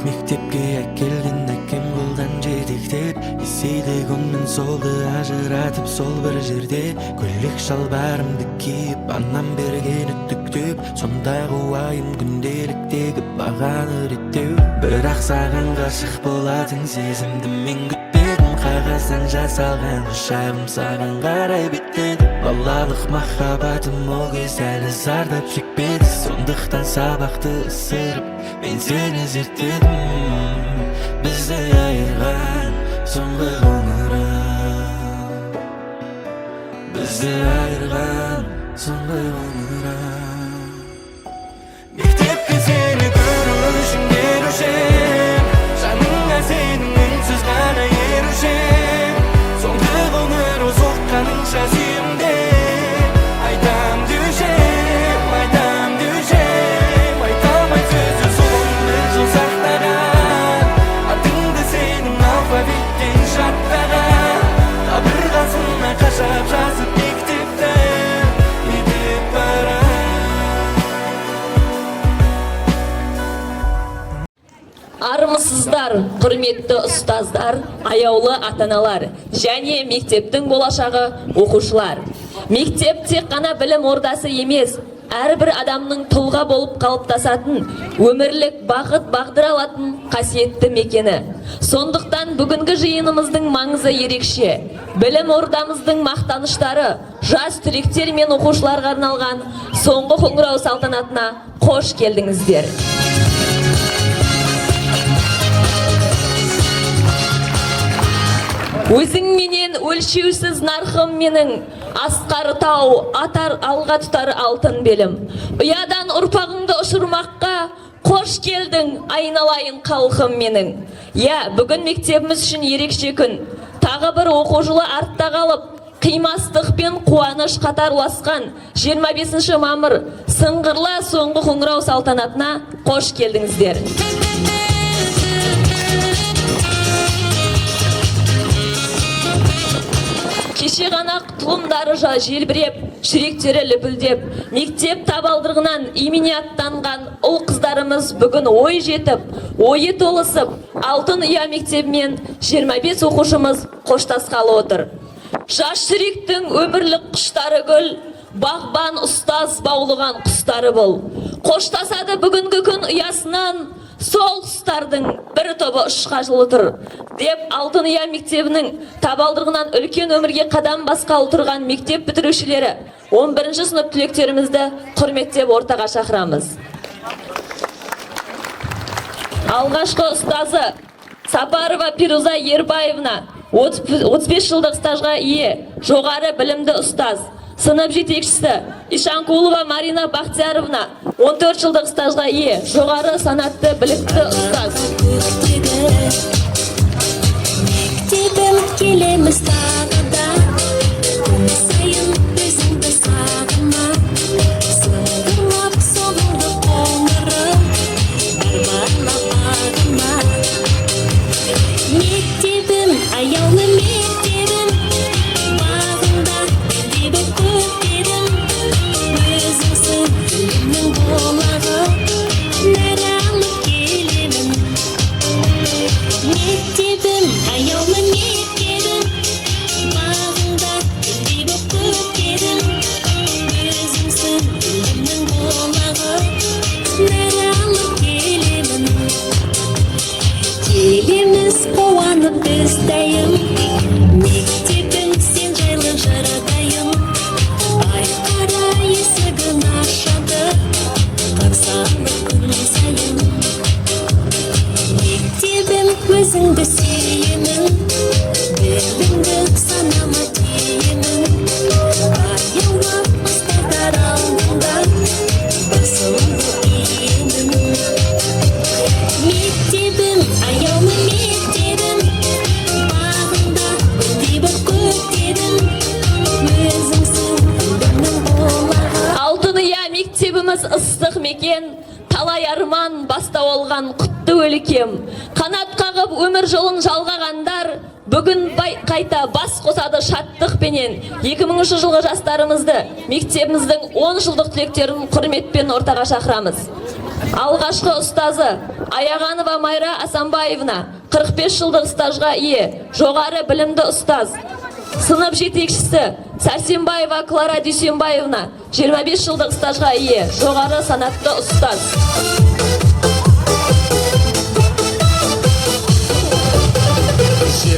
Mектепке келген әкем қолдан жетектеп, есейді көңмін солды ажыратып сол бір жерде. Көйлек шалбарымды киіп, анам берген үттіктеп, сондағы уайым күнделіктегі бағаны реттеу. Бірақ саған ғашық болатын сезімді мен күтпедім. Қағаздан жасалған құшағым саған қарай беттеді. Балалық махаббатым ол кез әлі зардап шекпеді. Сондықтан сабақты ысырып мен сені зерттедім. Бізді айырған соңғы ғұмырым, бізді айырған соңғы ғұмырым. Мектепке сені көру үшін келушем, жаныңа сенің үнсіз ғана ерушем. Соңғы ғұмыр соққаныңша сүйімде айтам деушем, айтам деушем. Айта алмай сөзі соң бір жыл сақтаған, атыңды сенің алфавиттен жаттаған. Қабырғасына қашап жазып мектепті кетіп барам. Армысыздар, құрметті ұстаздар, аяулы ата-аналар және мектептің болашағы оқушылар. Мектеп тек қана білім ордасы емес, әрбір адамның тұлға болып қалыптасатын, өмірлік бақыт бағдыра алатын қасиетті мекені. Сондықтан бүгінгі жиынымыздың маңызы ерекше. Білім ордамыздың мақтаныштары жас түлектер мен оқушыларға арналған соңғы қоңырау салтанатына қош келдіңіздер. Өзің менен өлшеусіз нарқым менің, асқар тау, атар алға тұтар алтын белім. Ұядан ұрпағыңды ұшырмаққа қош келдің, айналайын халқым менің. Бүгін мектебіміз үшін ерекше күн. Тағы бір оқу жылы артта қалып, қимастық пен қуаныш қатарласқан 25 мамыр сыңғырлы соңғы қоңырау салтанатына қош келдіңіздер. Кеше ғана тұлымдары желбіреп, жүректері лүпілдеп, мектеп табалдырығынан имени аттанған ұл қыздарымыз бүгін ой жетіп, ойы толысып, алтын ұя мектебімен 25 оқушымыз қоштасқалы отыр. Жас жүректің өмірлік құштары гүл, бағбан ұстаз баулыған құстары бұл. Қоштасады бүгінгі күн ұясынан, сол құстардың бір тобы ұшқа жылы тұр, деп алтын ұя мектебінің табалдырығынан үлкен өмірге қадам басқалы тұрған мектеп бітірушілері 11-ші сынып түлектерімізді құрметтеп ортаға шақырамыз. Алғашқы ұстазы Сапарова Пируза Ербаевна 35 жылдық стажға ие, жоғары білімді ұстаз. Сынып жетекшісі Ишанкулова Марина Бақтияровна 14 жылдық стажға ие, жоғары санатты білікті ұстаз. Мектебім келеміз тағы да, күн сайын өзіңді сағына. Сыңғырлап соғылды қоңырым, барбарлап ағына. Мектебім, аяулы мектебім, бағында белдегі көктерім. Өзіңсің гүлімнің болағы, нәр алып келемін. Мектебім, аяулы мектебім, бағында белдегі көктерім. Өзіңсің гүлімнің болағы, нәр алып келемін. Келеміз қуанып біз дайым, мектебің сен жайлы жаратайым. Айқара есігін ашады, қарсаңы күн сайын. Мектебім өзіңді сүйемін, білімді санама тиемін. Аяулы ұстаздар алдында басымды иемін. Мектебім, аяулы мектебім, бағында белдегі көктерім. Өзіңсің гүлімнің болағы. Алтын ұя мектебіміз ыстық мекен, талай арман бастау алған құтты өлкем. Қанат қағып өмір жолын жалғағандар бүгін қайта бас қосады шаттықпенен. 2000 жылғы жастарымызды мектебіміздің 10 жылдық түлектерін құрметпен ортаға шақырамыз. Алғашқы ұстазы Аяғанова Майра Асанбаевна 45 жылдық стажға ие, жоғары білімді ұстаз. Сынып жетекшісі Сәрсенбаева Клара Дүйсенбаевна 25 жылдық стажға ие, жоғары санатты ұстаз.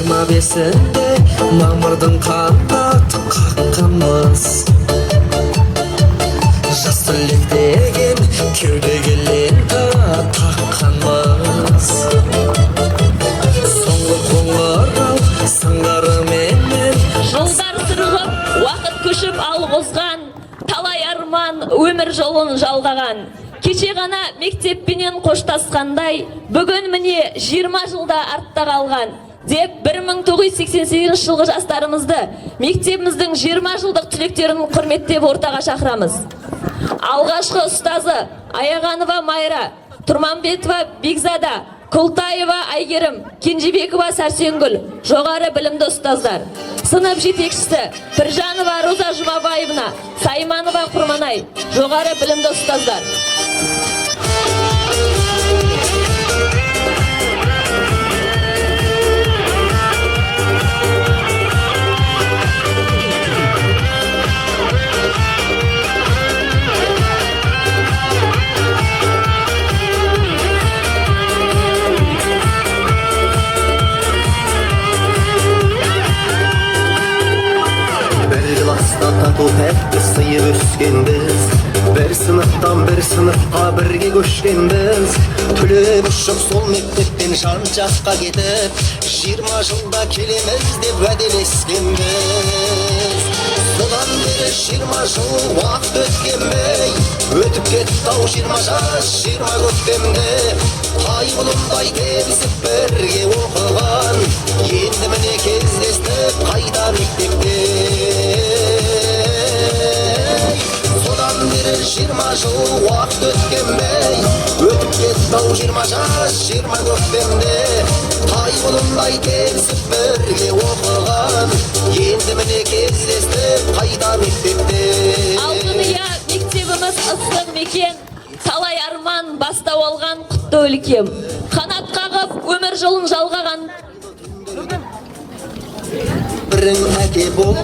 25-інде мамырдың қанат қаққанбыз, жас түлек деген кеудеге лента таққанбыз. Соңғы қоңырау сыңғырыменен Жылдар сырғып, уақыт көшіп алғызған, талай арман өмір жолын жалғаған. Кеше ғана мектеппенен қоштасқандай, бүгін міне 20 жылда артта қалған. Деп 1988 жылғы жастарымызды мектебіміздің 20 жылдық түлектерін құрметтеп ортаға шақырамыз. Алғашқы ұстазы Аяғанова Майра, Тұрманбетова Бекзада, Құлтаева Айгерім, Кенжебекова Сәрсенгүл, жоғары білімді ұстаздар. Сынып жетекшісі Біржанова Роза Жұмабаевна, Сайманова Құрманай, жоғары білімді ұстаздар. Тату тәтті сыйып өскенбіз, бір сыныптан бір сыныпқа бірге көшкенбіз. Түлеп ұшып сол мектептен жан жаққа кетіп, 20 жылда келеміз деп уәделескенбіз. Содан бері 20 жыл уақыт өткенбей, өтіп кетті-ау 20 жас 20 көктемде. Қайғылымдай тебісіп бірге оқыған, енді міне кездестік қайда мектепте. Содан бері 20 жыл уақыт өткенбей, өтіп кетті-ау 20 жас 20 көктемде. Қайғылымдай тебісіп бірге оқыған, енді міне кездестік қайда мектепте. Алтыныя мектебіміз ыстық мекен, талай арман бастау алған құтты өлкем. Қанат қағып өмір жолын жалғаған. Бірің әке бол.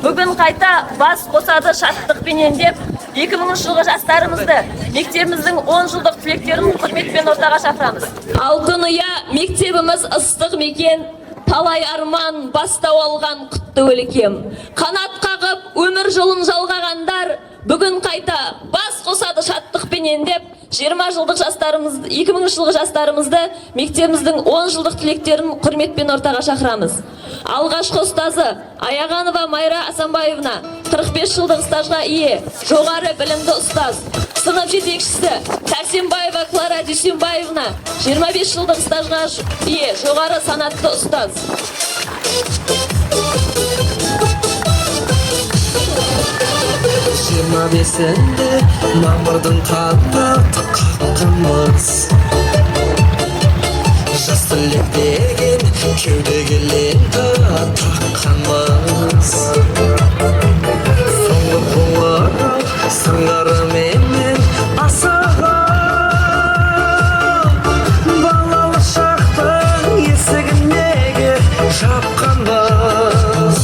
Бүгін қайта бас қосады шаттықпенен деп 2000 жылғы жастарымызды мектебіміздің 10 жылдық түлектерін құрметпен ортаға шақырамыз. Алтыныя мектебіміз ыстық мекен, талай арман бастау алған құтты өлкем. Қанат қағып өмір жолын жалғағандар бүгін қайта бас қосады шаттықпенен деп 20 жылдық жастарымызды, 2000 жылғы жастарымызды мектебіміздің 10 жылдық түлектерін құрметпен ортаға шақырамыз. Алғашқы ұстазы Аяғанова Майра Асанбаевна 45 жылдық стажға ие, жоғары білімді ұстаз. Сынып жетекшісі Сәрсенбаева Клара Дүйсенбаевна 25 жылдық стажға ие, жоғары санатты ұстаз. 25-інде мамырдың қанат қаққанбыз, жас түлек деген кеудеге лента таққанбыз. Соңғы қоңырау сыңғырыменен асаған, балалық шақтың есігін неге жапқанбыз.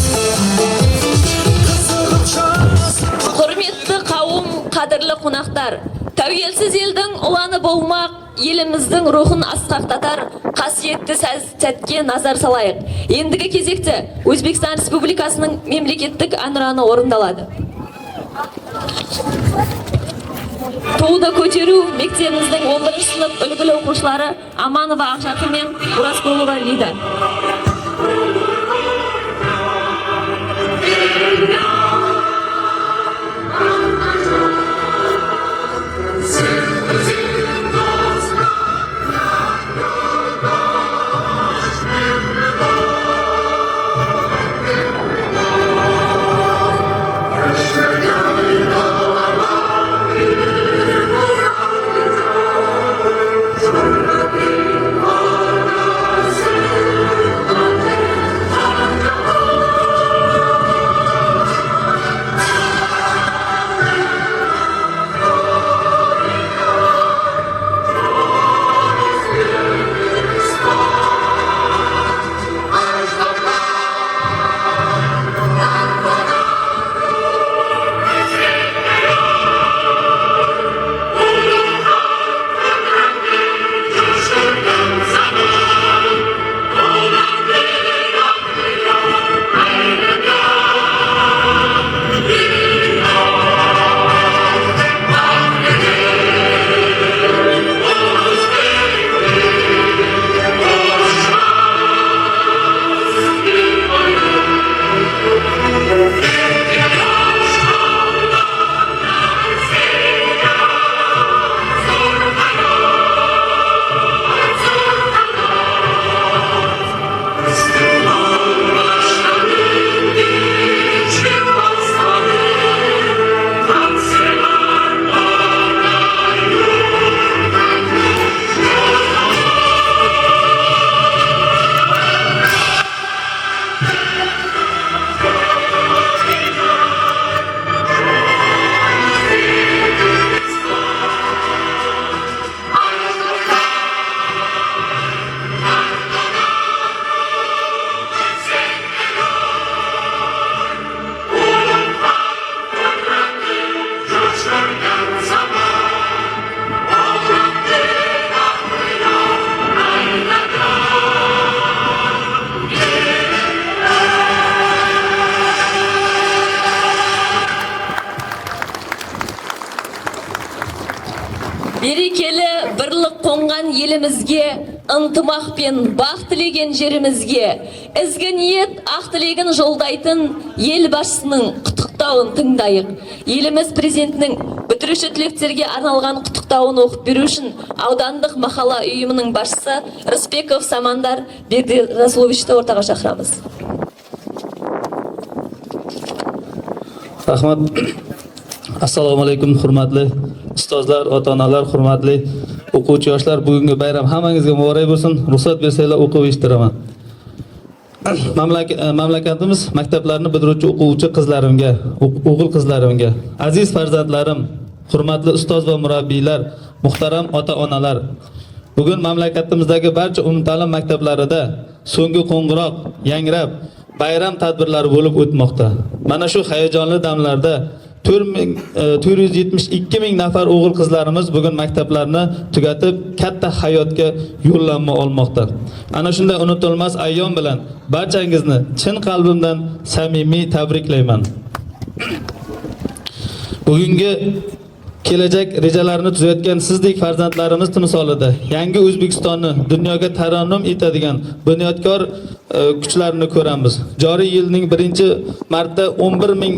Құрметті қауым, қадірлі қонақтар, тәуелсіз елдің ұланы болмақ, еліміздің рухын асқақтатар қасиетті сәтке назар салайық. Ендігі кезекте Өзбекстан Республикасының мемлекеттік әнұраны орындалады. Туды көтеру мектебіміздің 11 сынып үлгілі оқушылары Аманова Ақжарқы мен Уразқұлова Лида. Берекелі бірлік қонған елімізге, ынтымақ пен бақ тілеген жерімізге, ізгі ниет ақ тілегін жолдайтын ел басшысының құттықтауын тыңдайық. Еліміз президентінің бітіруші түлектерге арналған құттықтауын оқып беру үшін аудандық мақала ұйымының басшысы Рысбеков Самандар Бердірасуловичті ортаға шақырамыз. Rahmat. Assalomu alaykum, hurmatli ustozlar, ota-onalar, hurmatli o'quvchi yoshlar. Bugungi bayram hammangizga muborak bo'lsin. Ruxsat bersanglar o'qib eshitiraman. Mamlakatimiz maktablarini bitiruvchi o'quvchi qizlarimga, o'g'il qizlarimga, aziz farzandlarim, hurmatli ustoz va murabbiylar, muhtaram ota-onalar. Bugun mamlakatimizdagi barcha umumta'lim maktablarida so'nggi qo'ng'iroq yangrab bayram tadbirlari bo'lib o'tmoqda. Mana shu hayajonli damlarda 472 ming nafar o'g'il qizlarimiz bugun maktablarni tugatib katta hayotga yo'llanma olmoqda. Ana shunday unutilmas ayyom bilan barchangizni chin qalbimdan samimiy tabriklayman. Bugungi kelajak rejalarini tuzayotgan sizdek farzandlarimiz timsolida yangi O'zbekistonni dunyoga tarannum etadigan bunyodkor kuchlarni ko'ramiz. Joriy yilning birinchi marta 11 ming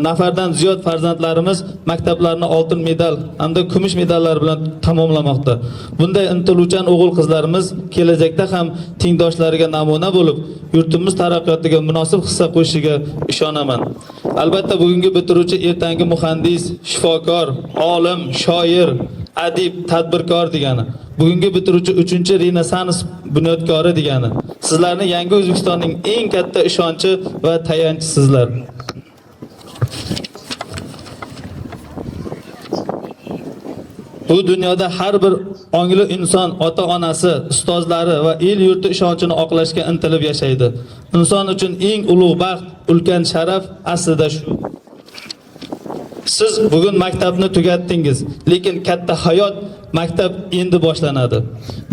nafardan ziyod farzandlarimiz maktablarni oltin medal hamda kumush medallar bilan tamomlamoqda. Bunday intiluvchan o'g'il qizlarimiz kelajakda ham tengdoshlariga namuna bo'lib, yurtimiz taraqqiyotiga munosib hissa qo'shishiga ishonaman. Albatta bugungi bitiruvchi ertangi muhandis, shifokor, olim, shoir, adib, tadbirkor degani. Bugungi bitiruvchi 3-Renessans bunyodkori degani. Sizlarni yangi O'zbekistonning eng katta ishonchi va tayanchisizlar. Bu dunyoda har bir ongli inson ota-onasi, ustozlari va el yurti ishonchini oqlashga intilib yashaydi. Inson uchun eng ulug' baxt, ulkan sharaf aslida shu. Siz bugun maktabni tugatdingiz, lekin katta hayot maktab endi boshlanadi.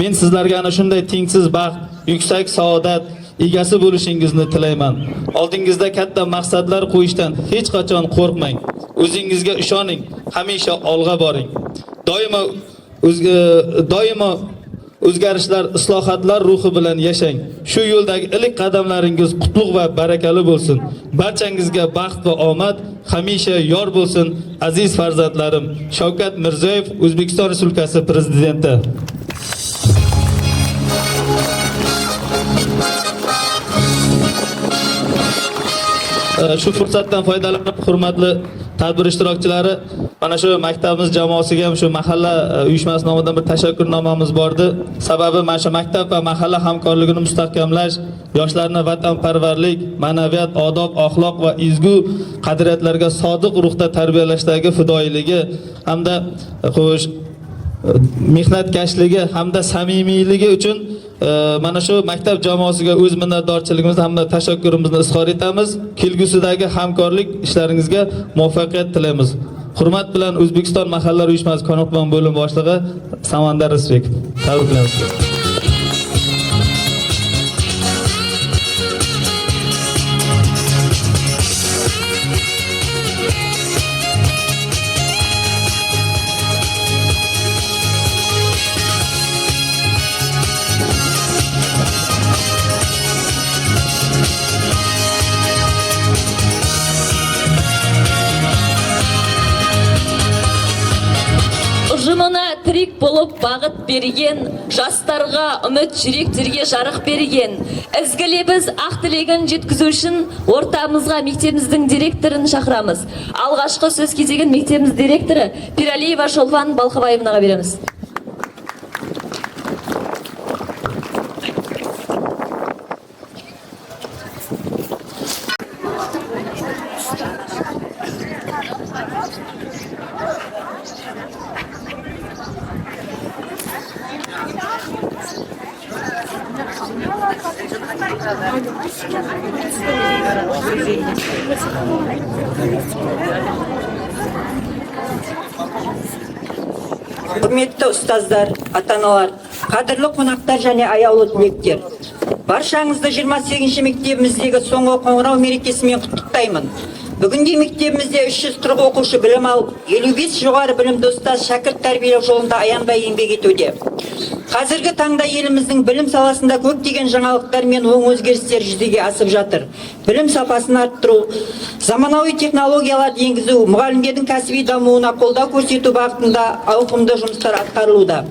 Men sizlarga ana shunday tengsiz baxt, yuksak saodat egasi bo'lishingizni tilayman. Oldingizda katta maqsadlar qo'yishdan hech qachon qo'rqmang. O'zingizga ishoning, hamisha olg'a boring. Doimo o'zgarishlar, islohotlar ruhi bilan yashang. Shu yo'ldagi ilk qadamlaringiz qutlug' va barakali bo'lsin. Barchangizga baxt va omad hamisha yor bo'lsin. Aziz farzandlarim, Shavkat Mirziyoyev, O'zbekiston Respublikasi Prezidenti. Shu fursatdan foydalanib, hurmatli tadbir ishtirokchilari, mana shu maktabimiz jamoasiga ham shu mahalla uyushmasi nomidan bir tashakkurnomamiz bordi. Sababi mana shu maktab va mahalla hamkorligini mustahkamlash, yoshlarni vatanparvarlik, ma'naviyat, odob, axloq va ezgu qadriyatlarga sodiq ruhda tarbiyalashdagi fidoyiligi hamda mehnatkashligi hamda samimiyligi uchun mana shu maktab jamoasiga o'z minnatdorchiligimizni hamda tashakkurimizni izhor etamiz. Kelgusidagi hamkorlik ishlaringizga muvaffaqiyat tilaymiz. Hurmat bilan O'zbekiston mahallalar uyushmasi Konoqbon bo'lim boshlig'i Samandar Rысбеков. Tabriklaymiz. Ұжымына тірек болып бағыт берген, жастарға үміт жүректерге жарық берген. Ізгіле біз ақ тілегін жеткізу үшін ортамызға мектебіміздің директорын шақырамыз. Алғашқы сөз кезеген мектебіміз директоры Пиралиева Шолпан Балқыбаевнаға береміз. Құрметті ұстаздар, ата-аналар, қадірлі қонақтар және аяулы түлектер. Баршаңызды 28-ші мектебіміздегі соңғы қоңырау мерекесімен құттықтаймын. Бүгінде мектебімізде 340 оқушы білім алып, 55 жоғары білімді ұстаз шәкірт тәрбиелеу жолында аянбай еңбек етуде. Қазіргі таңда еліміздің білім саласында көптеген жаңалықтар мен оң өзгерістер жүзеге асып жатыр. Білім сапасын арттыру, заманауи технологияларды енгізу, мұғалімдердің кәсіби дамуына қолдау көрсету бағытында ауқымды жұмыстар атқарылуда.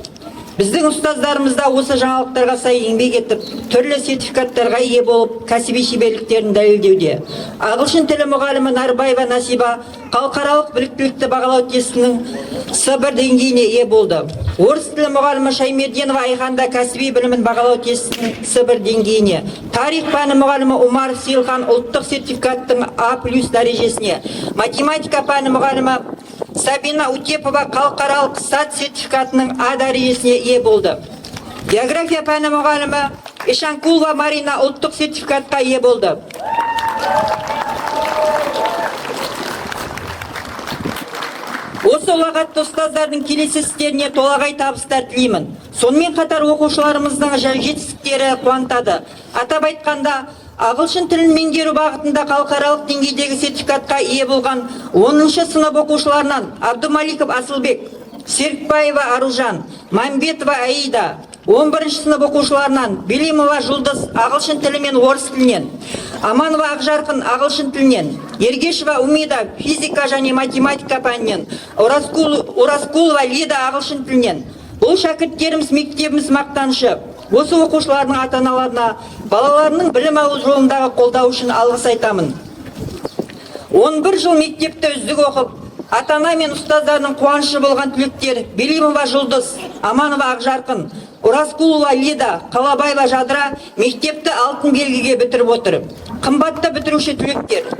Біздің ұстаздарымыз да осы жаңалықтарға сай еңбек етіп, түрлі сертификаттарға ие болып, кәсіби шеберліктерін дәлелдеуде. Ағылшын тілі мұғалімі Нарбаева Насиба халықаралық біліктілікті бағалау тестінің С1 деңгейіне ие болды. Орыс тілі мұғалімі Шаймерденова Айханда кәсіби білімін бағалау тестінің С1 деңгейіне. Тарих пәні мұғалімі Умаров Сейілхан ұлттық сертификаттың А+ дәрежесіне. Математика пәні мұғалімі Сабина Утепова халықаралық САТ сертификатының А дәрежесіне ие болды. География пәні мұғалімі Ишанкулова Марина ұлттық сертификатқа ие болды. Осы ұлағатты ұстаздардың келесі істеріне толағай табыстар тілеймін. Сонымен қатар оқушыларымыздың жетістіктері қуантады. Атап айтқанда, ағылшын тілін меңгеру бағытында халықаралық деңгейдегі сертификатқа ие болған 10-шы сынып оқушыларынан Абдумаликов Асылбек, Серікбаева Аружан, Мамбетова Аида, 11-ші сынып оқушыларынан Белимова Жұлдыз ағылшын тілі мен орыс тілінен, Аманова Ақжарқын ағылшын тілінен, Ергешева Умида физика және математика пәнінен, Оразкулова Лида ағылшын тілінен. Бұл шәкірттеріміз мектебіміз мақтанышы. Осы оқушылардың ата-аналарына балаларының білім алу жолындағы қолдау үшін алғыс айтамын. 11 жыл мектепті үздік оқып, ата-ана мен ұстаздардың қуанышы болған түлектер Белимова Жұлдыз, Аманова Ақжарқын, Оразкулова Лида, Қалабаева Жадыра мектепті алтын белгіге бітіріп отыр. Қымбатты бітіруші түлектер,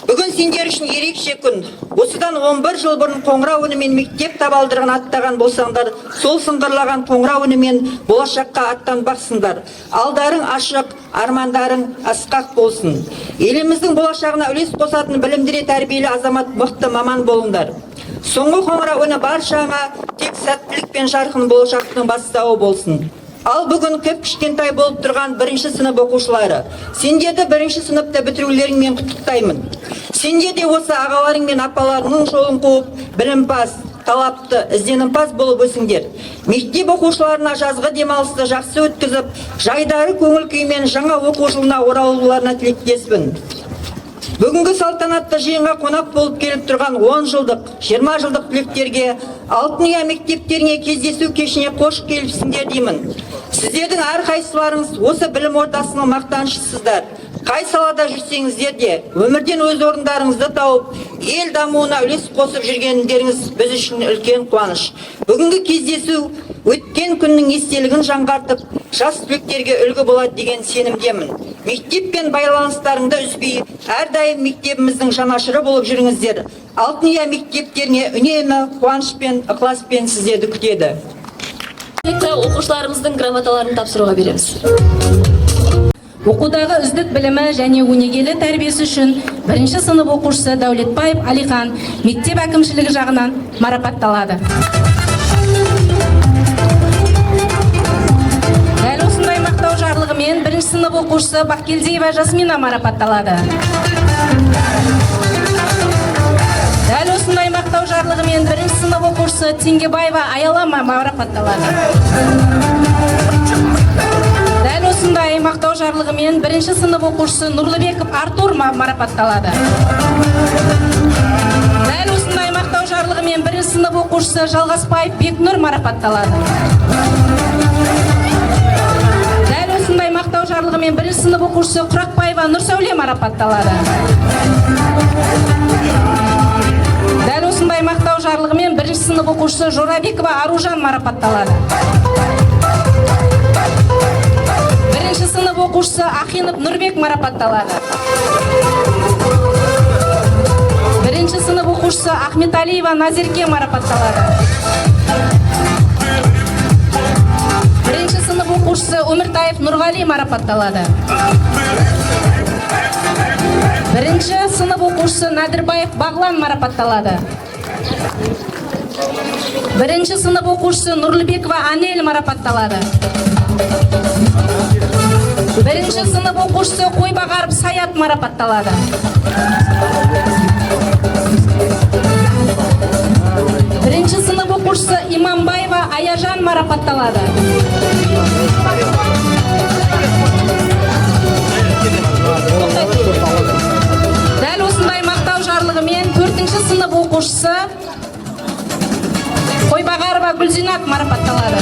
бүгін сендер үшін ерекше күн. Осыдан 11 жыл бұрын қоңырау үнімен мектеп табалдырығын аттаған болсаңдар, сол сыңғырлаған қоңырау үнімен болашаққа аттанбақсыңдар. Алдарың ашық, армандарың асқақ болсын. Еліміздің болашағына үлес қосатын білімдіре тәрбиелі азамат мықты маман болыңдар. Соңғы қоңырау үні баршаңа тек сәттілік пен жарқын болашақтың бастауы болсын. Ал бүгін кішкентай болып тұрған 1-ші сынып оқушылары, сендерді 1-ші сыныпты бітірулеріңмен құттықтаймын. Сенде де осы ағаларың мен апаларының жолын қуып, білімпаз, талапты, ізденімпаз болып өсіңдер. Мектеп оқушыларына жазғы демалысты жақсы өткізіп, жайдары көңіл күймен жаңа оқу жылына оралуларына тілектеспін. Бүгінгі салтанатты жиынға қонақ болып келіп тұрған 10 жылдық, 20 жылдық түлектерге Алтын ұя мектептеріне кездесу кешіне қош келіпсіңдер деймін. Сіздердің әрқайсыларыңыз осы білім ордасының мақтанышысыздар. Қай салада жүрсеңіздер де, өмірден өз орындарыңызды тауып, ел дамуына үлес қосып жүргендеріңіз біз үшін үлкен қуаныш. Бүгінгі кездесу өткен күннің естелігін жаңғартып, жас түлектерге үлгі болады деген сенімдемін. Мектеппен байланыстарыңды үзбей, әрдайым мектебіміздің жанашыры болып жүріңіздер. Алтын ұя мектептеріне үнемі қуанышпен, ықыласпен сіздерді күтеді. Оқушыларымыздың грамоталарын тапсыруға береміз. Оқудағы үздік білімі және өнегелі тәрбиесі үшін 1-ші сынып оқушысы Дәулетбаев Алихан мектеп әкімшілігі жағынан марапатталады. Дәл осындай мақтау жарлығымен 1-ші сынып оқушысы Бақкелдиева Жасмина марапатталады. Дәл осындай мақтау жарлығымен 1-ші сынып оқушысы Теңгебаева Аялама марапатталады. Дәл осындай мақтау жарлығымен 1-ші сынып оқушысы Нұрлыбеков Артур марапатталады. Дәл осындай мақтау жарлығымен 1-ші сынып оқушысы Жалғасбаев Бекнұр марапатталады. Дәл осындай мақтау жарлығымен 1-ші сынып оқушысы Құрақбаева Нұрсәуле марапатталады. Дәл осындай мақтау жарлығымен 1-ші сынып оқушысы Жорабекова Аружан марапатталады. 1-ші сынып оқушысы Ахинов Нұрбек марапатталады. 1-ші сынып оқушысы Ахметалиева Назерке марапатталады. 1-ші сынып оқушысы Өміртаев Нұрғали марапатталады. 1-ші сынып оқушысы Надырбаев Бағлан марапатталады. 1-ші сынып оқушысы Нұрлыбекова Анель марапатталады. 1-ші сынып оқушысы Қойбағарып Саят марапатталады. оқушысы Иманбаева Аяжан марапатталады. Дәл осындай мақтау жарлығымен 4-ші сынып оқушысы Қойбағарова Гүлзинат марапатталады.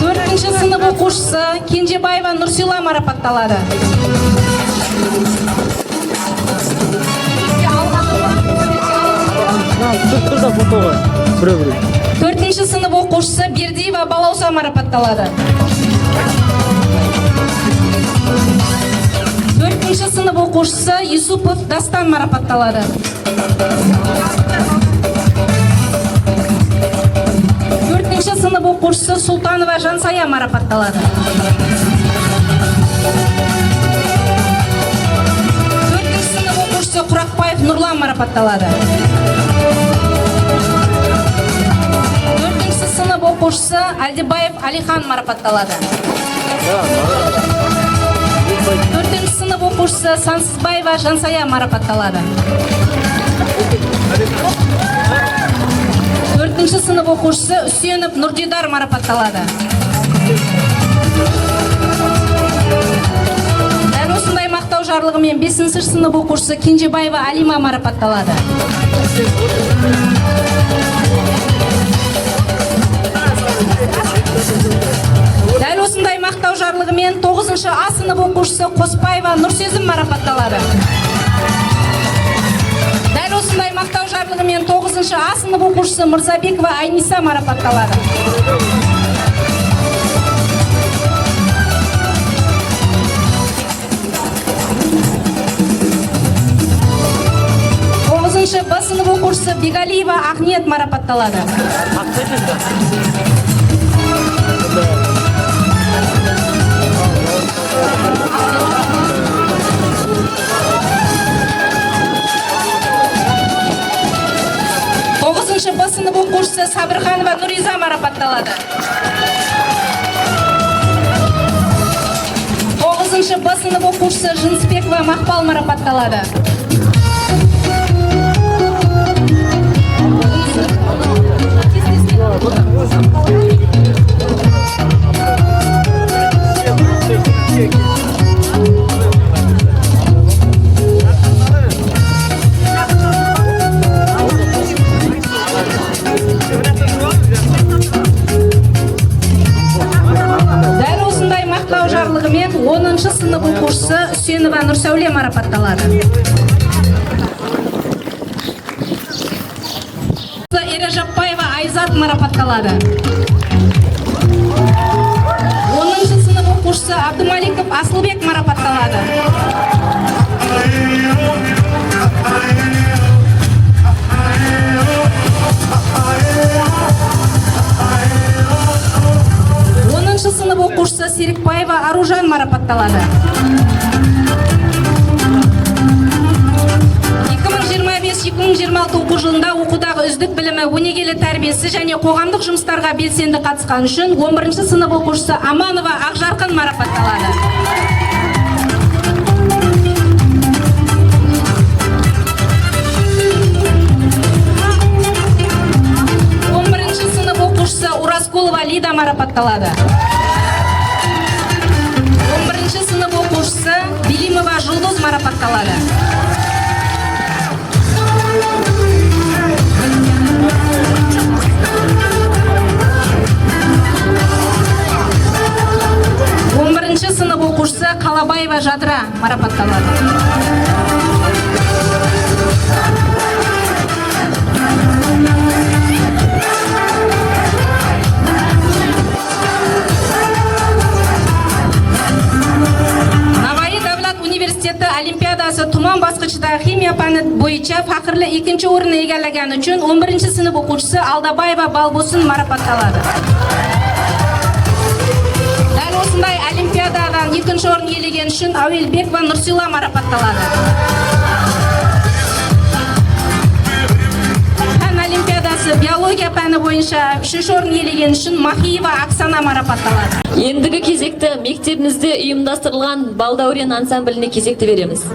4-ші сынып оқушысы Кенжебаева Нұрсила марапатталады. 4-ші сынып оқушысы Бердиева Балауса марапатталады. 4-ші сынып оқушысы Юсупов Дастан марапатталады. 4-ші сынып оқушысы Султанова Жансая марапатталады. 4-ші сынып оқушысы Құрақбаев Нұрлан марапатталады. 4-ші сынып оқушысы Әлдебаев Алихан марапатталады. 4-ші сынып оқушысы Сансызбаева Жансая марапатталады. 4-ші сынып оқушысы Үсенов Нұрдидар марапатталады. Дәл осындай мақтау жарлығымен 5-ші сынып оқушысы Кенжебаева Алима марапатталады. Дәл осындай мақтау жарлығымен 9-ші А сынып оқушысы Қоспаева Нұрсезім марапатталады. Дәл осындай мақтау жарлығымен 9-ші А сынып оқушысы Мырзабекова Айниса марапатталады. Б сынып оқушысы Бегалиева Ақниет марапатталады. Б сынып оқушысы Сабырханова Нұриза марапатталады. 9-ші Б сынып оқушысы Жынысбекова Мақпал марапатталады. 10-ші сынып оқушысы Үсенова Нұрсәуле марапатталады. Ережаппаева Айзат марапатталады. 10-ші сынып оқушысы Абдумаликов Асылбек марапатталады. 10-ші сынып оқушысы Серікбаева Аружан марапатталады. 2025-2026 оқу жылында оқудағы үздік білімі, өнегелі тәрбиесі және қоғамдық жұмыстарға белсенді қатысқан үшін 11-ші сынып оқушысы Аманова Ақжарқын марапатталады. 11-ші сынып оқушысы Ураскулова Лида марапатталады. 11-ші сынып оқушысы Билимова Жұлдыз марапатталады. 11-ші сынып оқушысы Қалабаева Жадыра марапатталады. 11-ші тұман басқычыдағы химия пәні бойынша фақырлы 2-ші орын егелеген үшін 11-ші сынып оқушысы Алдабаева Балбосын марапатталады. Дәл осындай олимпиададан 2-ші орын иелеген үшін Әуелбекова Нұрсила марапатталады. Пән олимпиадасы биология пәні бойынша 3-ші орын иелеген үшін Махиева Оксана марапатталады. Ендігі кезекті мектебімізде ұйымдастырылған балдәурен ансамбліне кезекті береміз.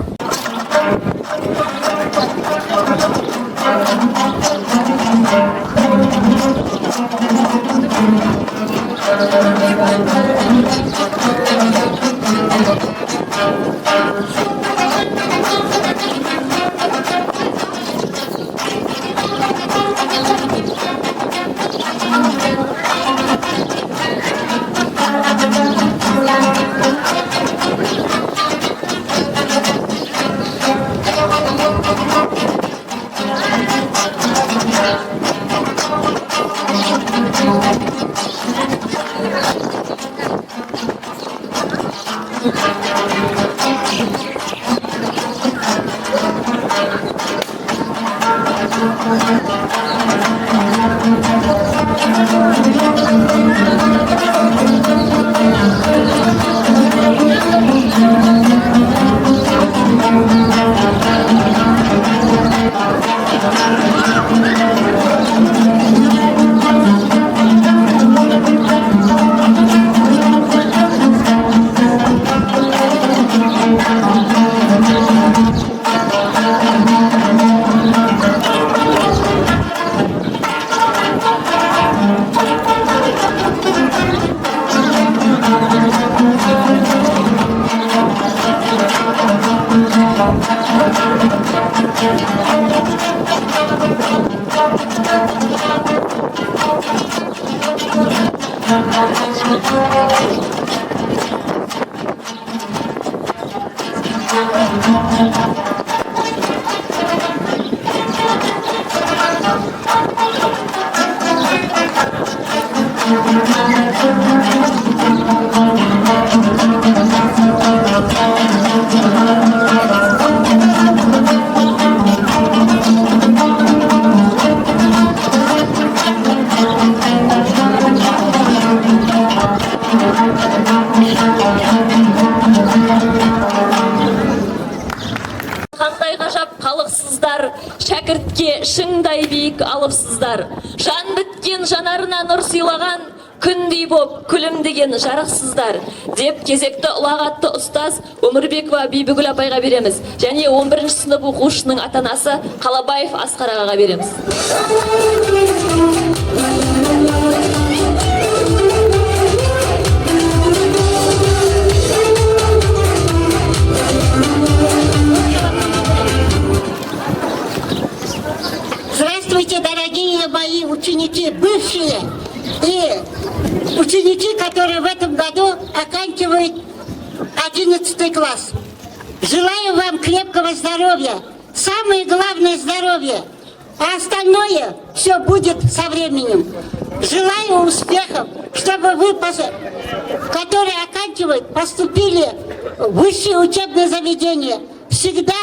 Қандай ғажап халықсыздар, шәкіртке шыңдай биік алыпсыздар. Жан біткен жанарына нұр сыйлаған, күндей боп күлімдеген жарықсыздар. Деп кезекті ұлағатты ұстаз Өмірбекова Бибігүл апайға береміз. Және 11-ші сынып оқушының атанасы Қалабаев Асқар ағаға береміз. Здравствуйте, дорогие мои ученики, бывшие и ученики, которые в этом году оканчивают 11 класс. Желаю вам крепкого здоровья, самое главное здоровье, а остальное все будет со временем. Желаю успехов, чтобы вы, которые оканчивают, поступили в высшее учебное заведение, всегда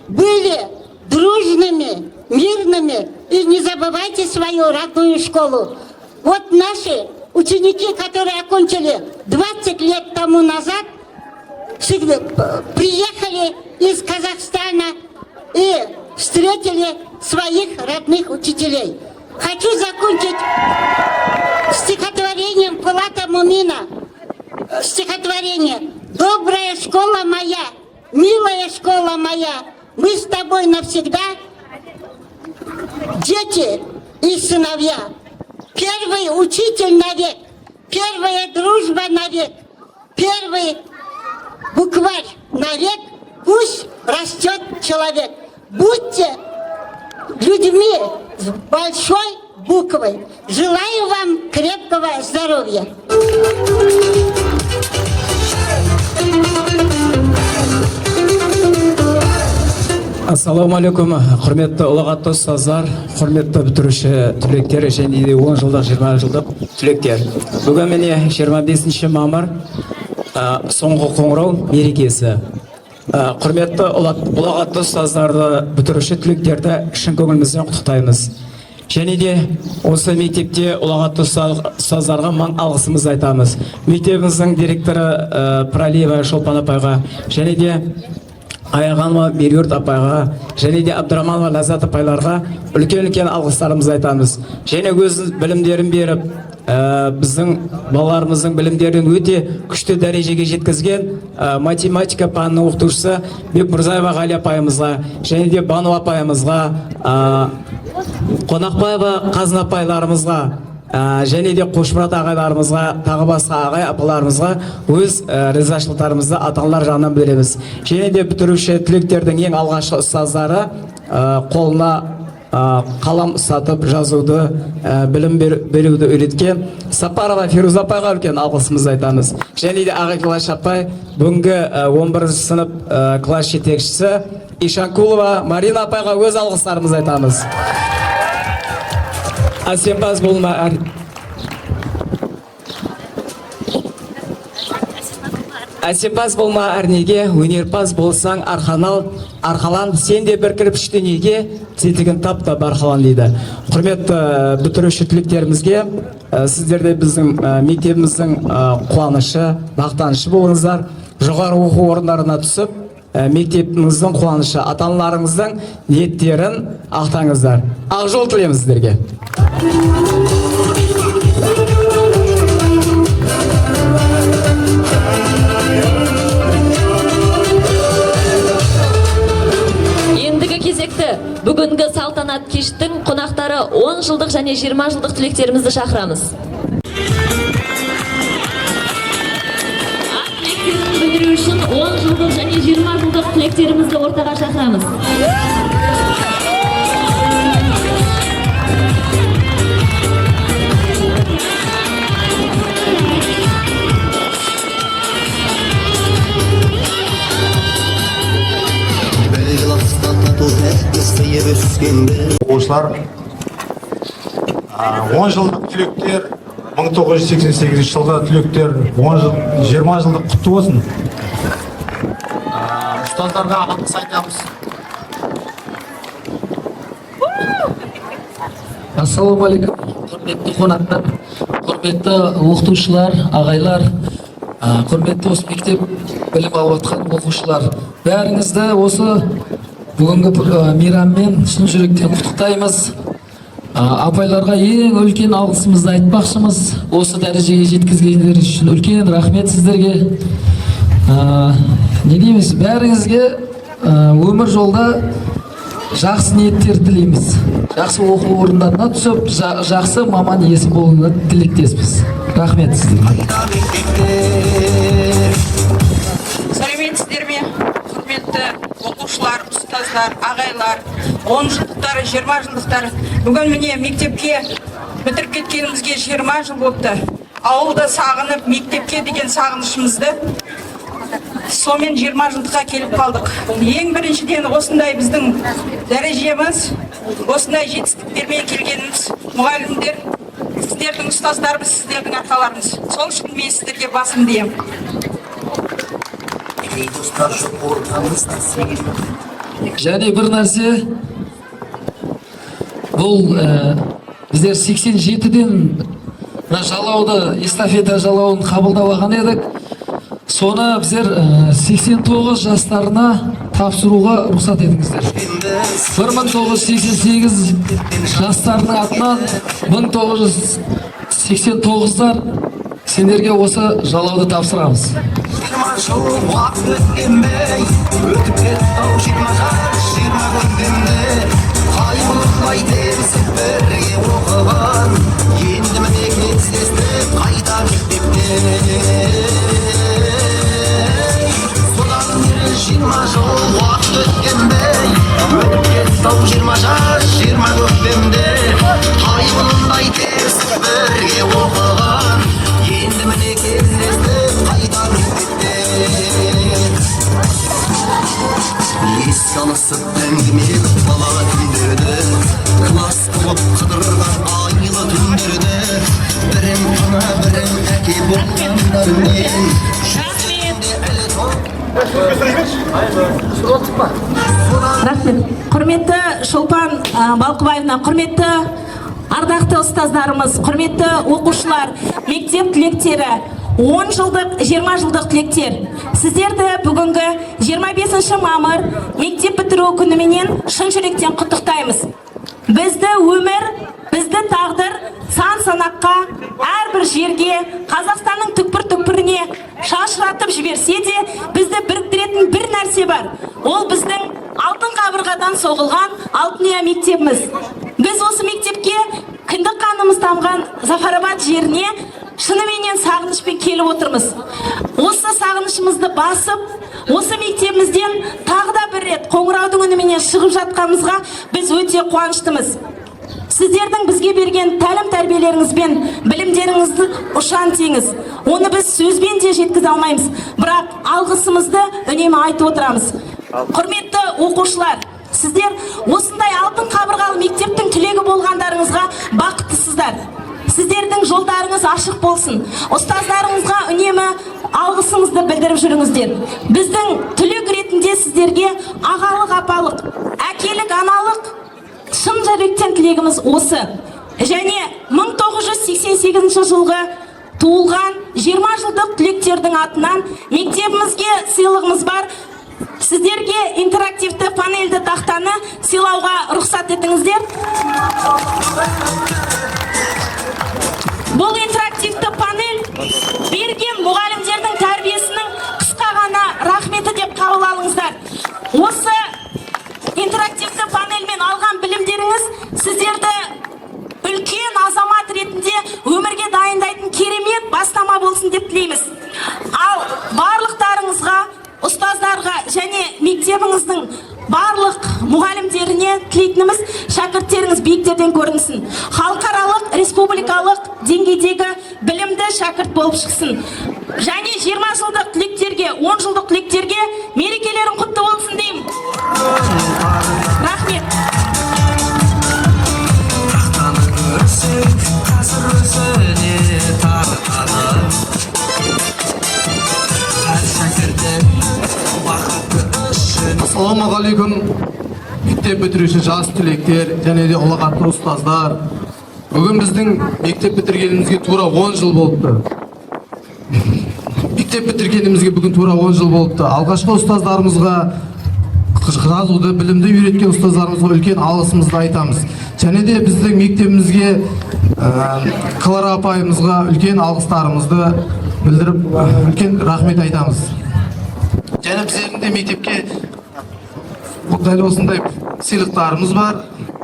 были дружными, мирными, и не забывайте свою родную школу. Вот наши ученики, которые окончили 20 лет тому назад, приехали из Казахстана и встретили своих родных учителей. Хочу закончить стихотворением Пулата Мумина. Стихотворение: «Добрая школа моя, милая школа моя, мы с тобой навсегда, дети и сыновья. Первый учитель навек, первая дружба навек, первый букварь навек, пусть растет человек. Будьте людьми с большой буквой. Желаю вам крепкого здоровья». Ассаламу алейкум, құрметті ұлағатты ұстаздар, құрметті бітіруші түлектер және де 10 жылдық, 20 жылдық түлектер. Бүгін міне 25 мамыр соңғы қоңырау мерекесі. Құрметті ұлағатты ұстаздарды, бітіруші түлектерді шын көңілімізден құттықтаймыз. Және де осы мектепте ұлағатты ұстаздарға мың алғысымызды айтамыз. Мектебіміздің директоры Пралиева Шолпан апайға, және де Аяғанова Меруерт апайға, және де Абдраманова Ләззат апайларға үлкен алғыстарымызды айтамыз. Және өз білімдерін беріп, біздің балаларымыздың білімдерін өте күшті дәрежеге жеткізген математика пәнінің оқытушысы Бекмұрзаева Ғали апайымызға, және де Бану апайымызға, Қонақбаева Қазын апайларымызға, және де қошмұрат ағайларымызға, тағы басқа ағай апаларымызға өз ризашылықтарымызды ата-аналар жағынан білдіреміз. Және де бітіруші түлектердің ең алғашқы ұстаздары қолына қалам ұстатып жазуды, білім беруді үйреткен Сапарова Фируза апайға үлкен алғысымызды айтамыз. Және де ағай класс апай, бүгінгі 11 сынып класс жетекшісі Ишанкулова Марина апайға өз алғыстарымызды айтамыз. Әсемпаз болма Әсемпаз болма әрнеге, өнерпаз болсаң арқалан, сен де бір кірпіш дүниеге, тетігін тап та барқалан дейді. Құрметті бітіруші түлектерімізге, сіздерде біздің мектебіміздің қуанышы, мақтанышы болыңыздар. Жоғары оқу орындарына түсіп, мектебіміздің қуанышы, ата-аналарыңыздың ниеттерін ақтаңыздар. Ақ жол тілейміз сіздерге. Ендігі кезекті бүгінгі салтанат кештің қонақтары 10 жылдық және 20 жылдық түлектерімізді шақырамыз. Білдіру үшін 10 жылдық және 20 жылдық түлектерімізді ортаға шақырамыз. Оқушылар 10 жылдық түлектер, 1988 жылғы түлектер 20 жылдық құтты болсын. Ұстаздарға алғыс айтамыз. Ассалаумағалейкум, құрметті қонақтар, құрметті оқытушылар, ағайлар, құрметті осы мектеп білім алып жатқан оқушылар. Бәріңізді осы бүгінгі мейраммен шын жүректен құттықтаймыз. Апайларға ең үлкен алғысымызды айтпақшымыз. Осы дәрежеге жеткізгендер үшін үлкен рахмет сіздерге. Не дейміз, бәріңізге өмір жолда жақсы ниеттер тілейміз. Жақсы оқу орындарына түсіп, жақсы маман иесі болуына тілектеспіз. Рахмет сіздерге. Сәлеметсіздер ме? Құрметті оқушылар, ұстаздар, ағайлар, 10 жылдықтары, 20 жылдықтары. Бүгін міне мектепке бітіріп кеткенімізге 20 жыл болыпты. Ауылды сағынып, мектепке деген сағынышымызды сонымен 20 жылдыққа келіп қалдық. Ең біріншіден осындай біздің дәрежеміз, осындай жетістіктермен келгеніміз, мұғалімдер, сіздердің ұстаздарымыз, сіздердің аталарыңыз. Сол үшін мен сіздерге басымды иемін. Және бір нәрсе, бұл біздер 87-ден жалауды, эстафета жалауын қабылдап алған едік. Соны біздер 89 жастарына тапсыруға рұқсат етіңіздер. 1988 жастарының атынан 1989-дар сендерге осы жалауды тапсырамыз. Алысып әңгіме бала күндерді, класс болып қыдырған айлы түндерді, бірін ана бірін әке болғандармен Рахмет. Құрметті Шолпан Балқыбаевна, құрметті ардақты ұстаздарымыз, құрметті оқушылар, мектеп түлектері, 10 жылдық, 20 жылдық түлектер. Сіздерді бүгінгі 25 мамыр мектеп бітіру күніменен шын жүректен құттықтаймыз. Бізді өмір, бізді тағдыр сан санаққа, әрбір жерге, Қазақстанның түкпір-түкпіріне шашыратып жіберсе де, бізді біріктіретін бір нәрсе бар. Ол біздің алтын қабырғадан соғылған Алтын Ұя мектебіміз. Біз осы мектепке кіндік қан қанымыз тамған Зафарабад жеріне шыныменен сағынышпен келіп отырмыз. Осы сағынышымызды басып, осы мектебімізден тағы да бір рет қоңыраудың үніменен шығып жатқанымызға біз өте қуаныштымыз. Сіздердің бізге берген тәлім тәрбиелеріңіз бен білімдеріңізді ұшан теңіз. Оны біз сөзбен де жеткізе алмаймыз, бірақ алғысымызды үнемі айтып отырамыз. Құрметті оқушылар, сіздер осындай алтын қабырғалы мектептің түлегі болғандарыңызға бақыттысыздар. Сіздердің жолдарыңыз ашық болсын. Ұстаздарыңызға үнемі алғысыңызды білдіріп жүріңіздер. Біздің түлек ретінде сіздерге ағалық, апалық, әкелік, аналық шын жүректен тілегіміз осы. Және 1988 жылғы туылған 20 жылдық түлектердің атынан мектебімізге сыйлығымыз бар. Сіздерге интерактивті панельді тақтаны сыйлауға рұқсат етіңіздер. Бұл интерактивті панель берген мұғалімдердің тәрбиесінің қысқа ғана рахметі деп қабыл алыңыздар. Осы интерактивті панельмен алған білімдеріңіз сіздерді үлкен азамат ретінде өмірге дайындайтын керемет бастама болсын деп тілейміз. Ал барлықтарыңызға, ұстаздарға және мектебіңіздің барлық мұғалімдеріне тілейтініміз шәкірттеріңіз биіктерден көрінсін. Халықаралық, республикалық деңгейдегі білімді шәкірт болып шықсын. Және 20 жылдық түлектерге, 10 жылдық түлектерге мерекелерің құтты болсын деймін. Рахмет. Ассалаумағалейкум, мектеп бітіруші жас түлектер және де ұлағатты ұстаздар. Бүгін біздің мектеп бітіргенімізге тура 10 жыл болыпты. Мектеп бітіргенімізге бүгін тура 10 жыл болыпты. Алғашқы ұстаздарымызға, жазуды, білімді үйреткен ұстаздарымызға үлкен алғысымызды айтамыз. Және де біздің мектебімізге Клара апайымызға үлкен алғыстарымызды білдіріп, үлкен рахмет айтамыз. Және біздердің де мектепке дәл осындай сыйлықтарымыз бар.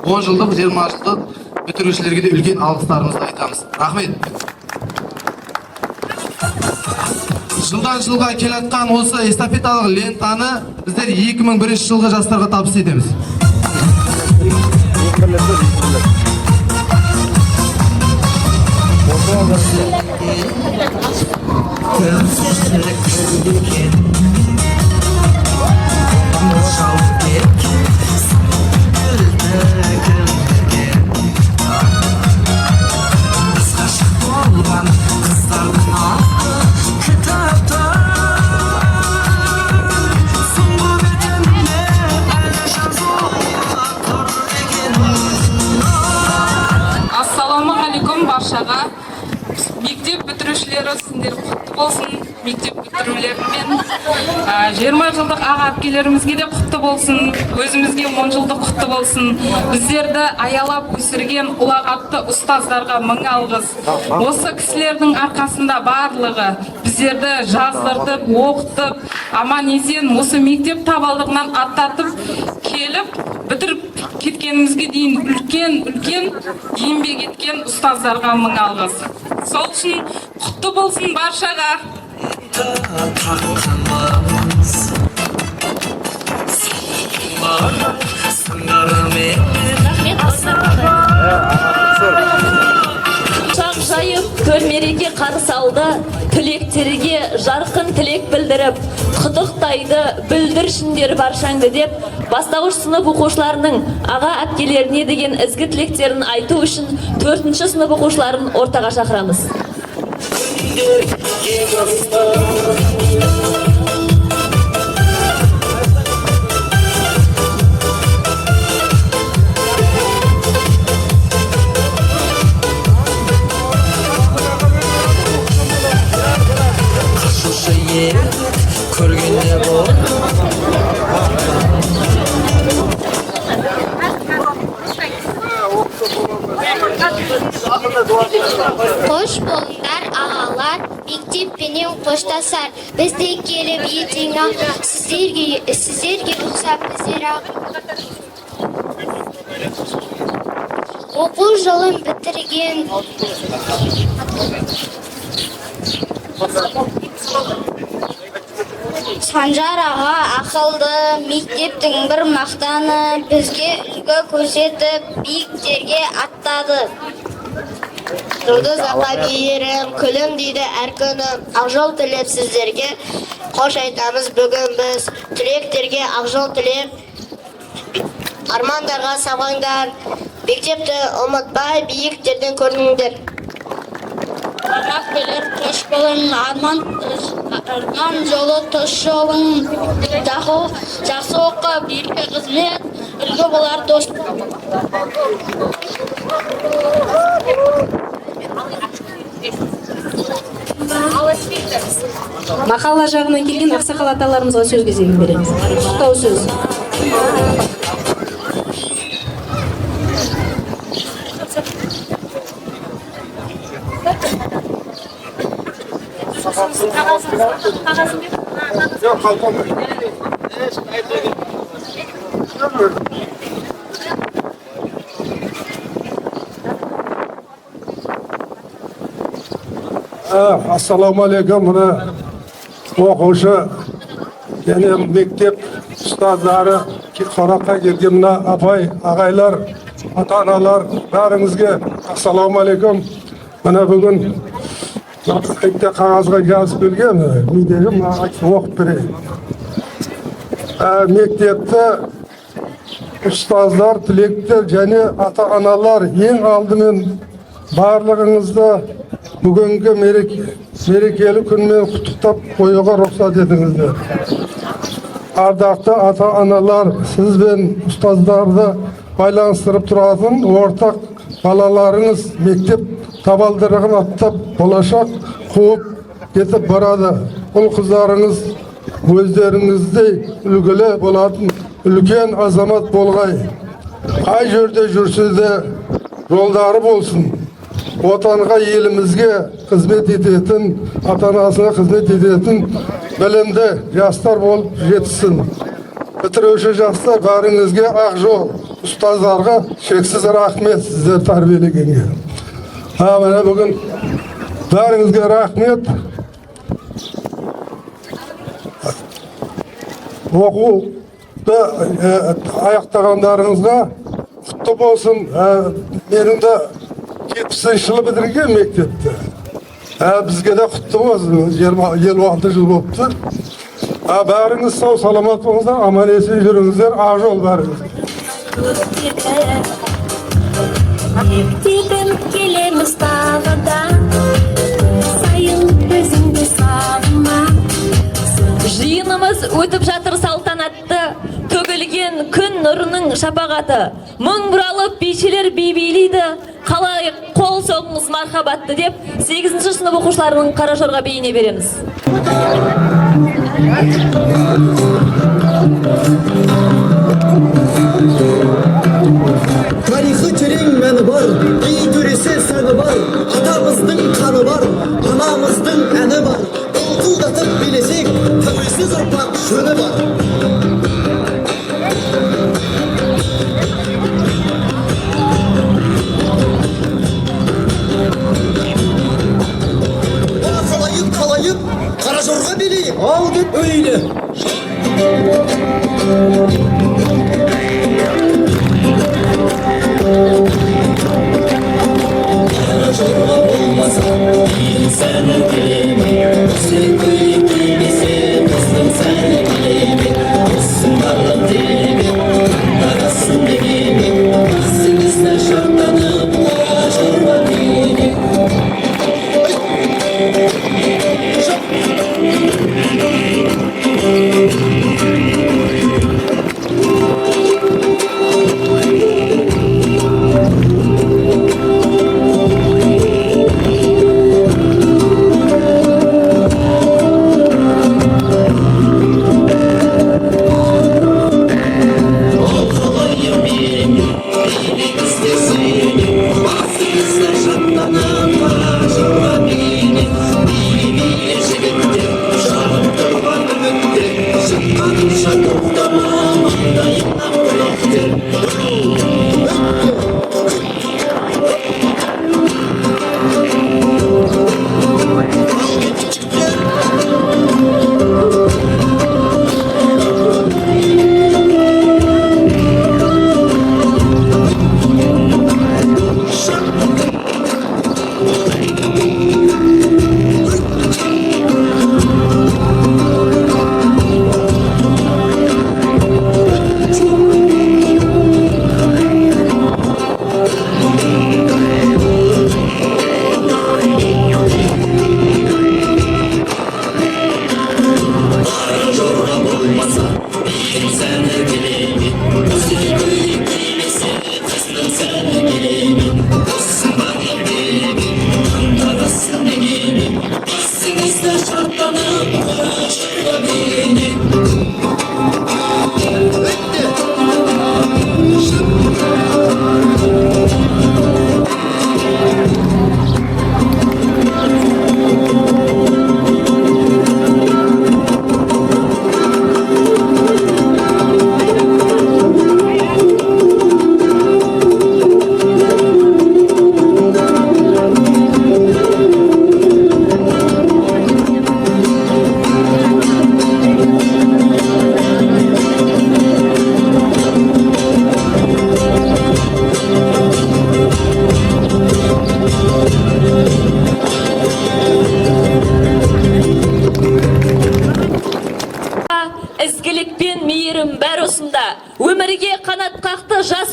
10 жылдық, 20 жылдық бітірушілерге де үлкен алғыстарымызды айтамыз. Рахмет. Жылдан жылға келатқан осы эстафеталық лентаны біздер 2001 жылғы жастарға табыс етеміз. Ассалаумағалейкум баршаға. Мектеп бітірушілері сендер құтты болсын. Мектеп бітірулерімен 20 жылдық аға әпкелерімізге де құтты болсын. Өзімізге 10 жылдық құтты болсын. Біздерді аялап өсірген ұлағатты ұстаздарға мың алғыс. Осы кісілердің арқасында барлығы біздерді жаздыртып, оқытып, аман-есен осы мектеп табалдырығынан аттатып келіп, бітіріп кеткенімізге дейін үлкен еңбек еткен ұстаздарға мың алғыс. Сол үшін құтты болсын баршаға. Шақ жайып, төл мереке қарсы алды, түлектерге жарқын тілек білдіріп, құттықтайды, бүлдіршіндер баршаңды деп, бастауыш сынып оқушыларының аға әпкелеріне деген ізгі тілектерін айту үшін 4-ші сынып оқушыларын ортаға шақырамыз. Көргенде бол. Қош болыңдар ағалар, мектеппенен қоштасар. Бізде келіп ертең сіздерге ұқсап біздер оқу жылын бітірген Санжар аға ақылды, мектептің бір мақтаны, бізге үлгі көрсетіп, биіктерге аттады. Жұлдыз ақа мейірім, күлім дейді әр күнім, ақжол тілеп сіздерге, қош айтамыз бүгін біз, түлектерге ақжол тілеп, армандарға сабаңдар, мектепті ұмытпай биіктерден көрдіңдер. Ақ білер қош болың, арман жолы тұш жолың, жақсы оқып, елге қызмет, үлгі болар дос. Мақалла жағынан келген ақсақал аталарымызға сөз кезегін береміз. Құттықтау сөз. Ассалаумағалейкум, мына оқушы, және мектеп ұстаздары, қонаққа келген мына апай, ағайлар, ата-аналар, бәріңізге ассалаумағалейкум. Мына бүгін қағазға жазып берген, недегі оқып берейін. Мектепті ұстаздар, түлектер және ата-аналар ең алдымен барлығыңызды бүгінгі мерекелі күнмен құттықтап қоюға рұқсат етіңіздер. Ардақты ата-аналар, сіз бен ұстаздарды байланыстырып тұратын ортақ балаларыңыз мектеп табалдырығын аттап болашақ қуып кетіп барады. Бұл қыздарыңыз өздеріңіздей үлгілі болатын үлкен азамат болғай. Қай жерде жүрсе де жолдары болсын. Отанға, елімізге қызмет ететін, ата-анасына қызмет ететін білімді жастар болып жетсін. Бітіруші жастар, бәріңізге ақ жол. Ұстаздарға шексіз рахмет сіздер тәрбиелегенге. Міне бүгін бәріңізге рахмет. Оқуды аяқтағандарыңызға құтты болсын. Менің де 70 жылы бітірген мектепті. Бізге де құтты болсын. 56 жыл болыпты. Бәріңіз сау саламат болыңыздар, аман есен жүріңіздер, ақ жол бәріңіз. Мектебім келеміз тағыда, сайын өзіңді сағыма. Жиынымыз өтіп жатыр салтанатты, төгілген күн нұрының шапағаты. Мың бұралып бейшелер бейбейлейді, қалай қол соғыңыз мархабатты деп 8-ші сынып оқушыларының қара жорға бейіне береміз. Тарихы терең мәні бар, ей төресі сәні бар, атамыздың қаны бар, анамыздың әні бар, ұлқылдатып билесек, тәуелсіз ұрпақ жөні бар. Қалайып, қара жорға билейік, ал деп өйлі.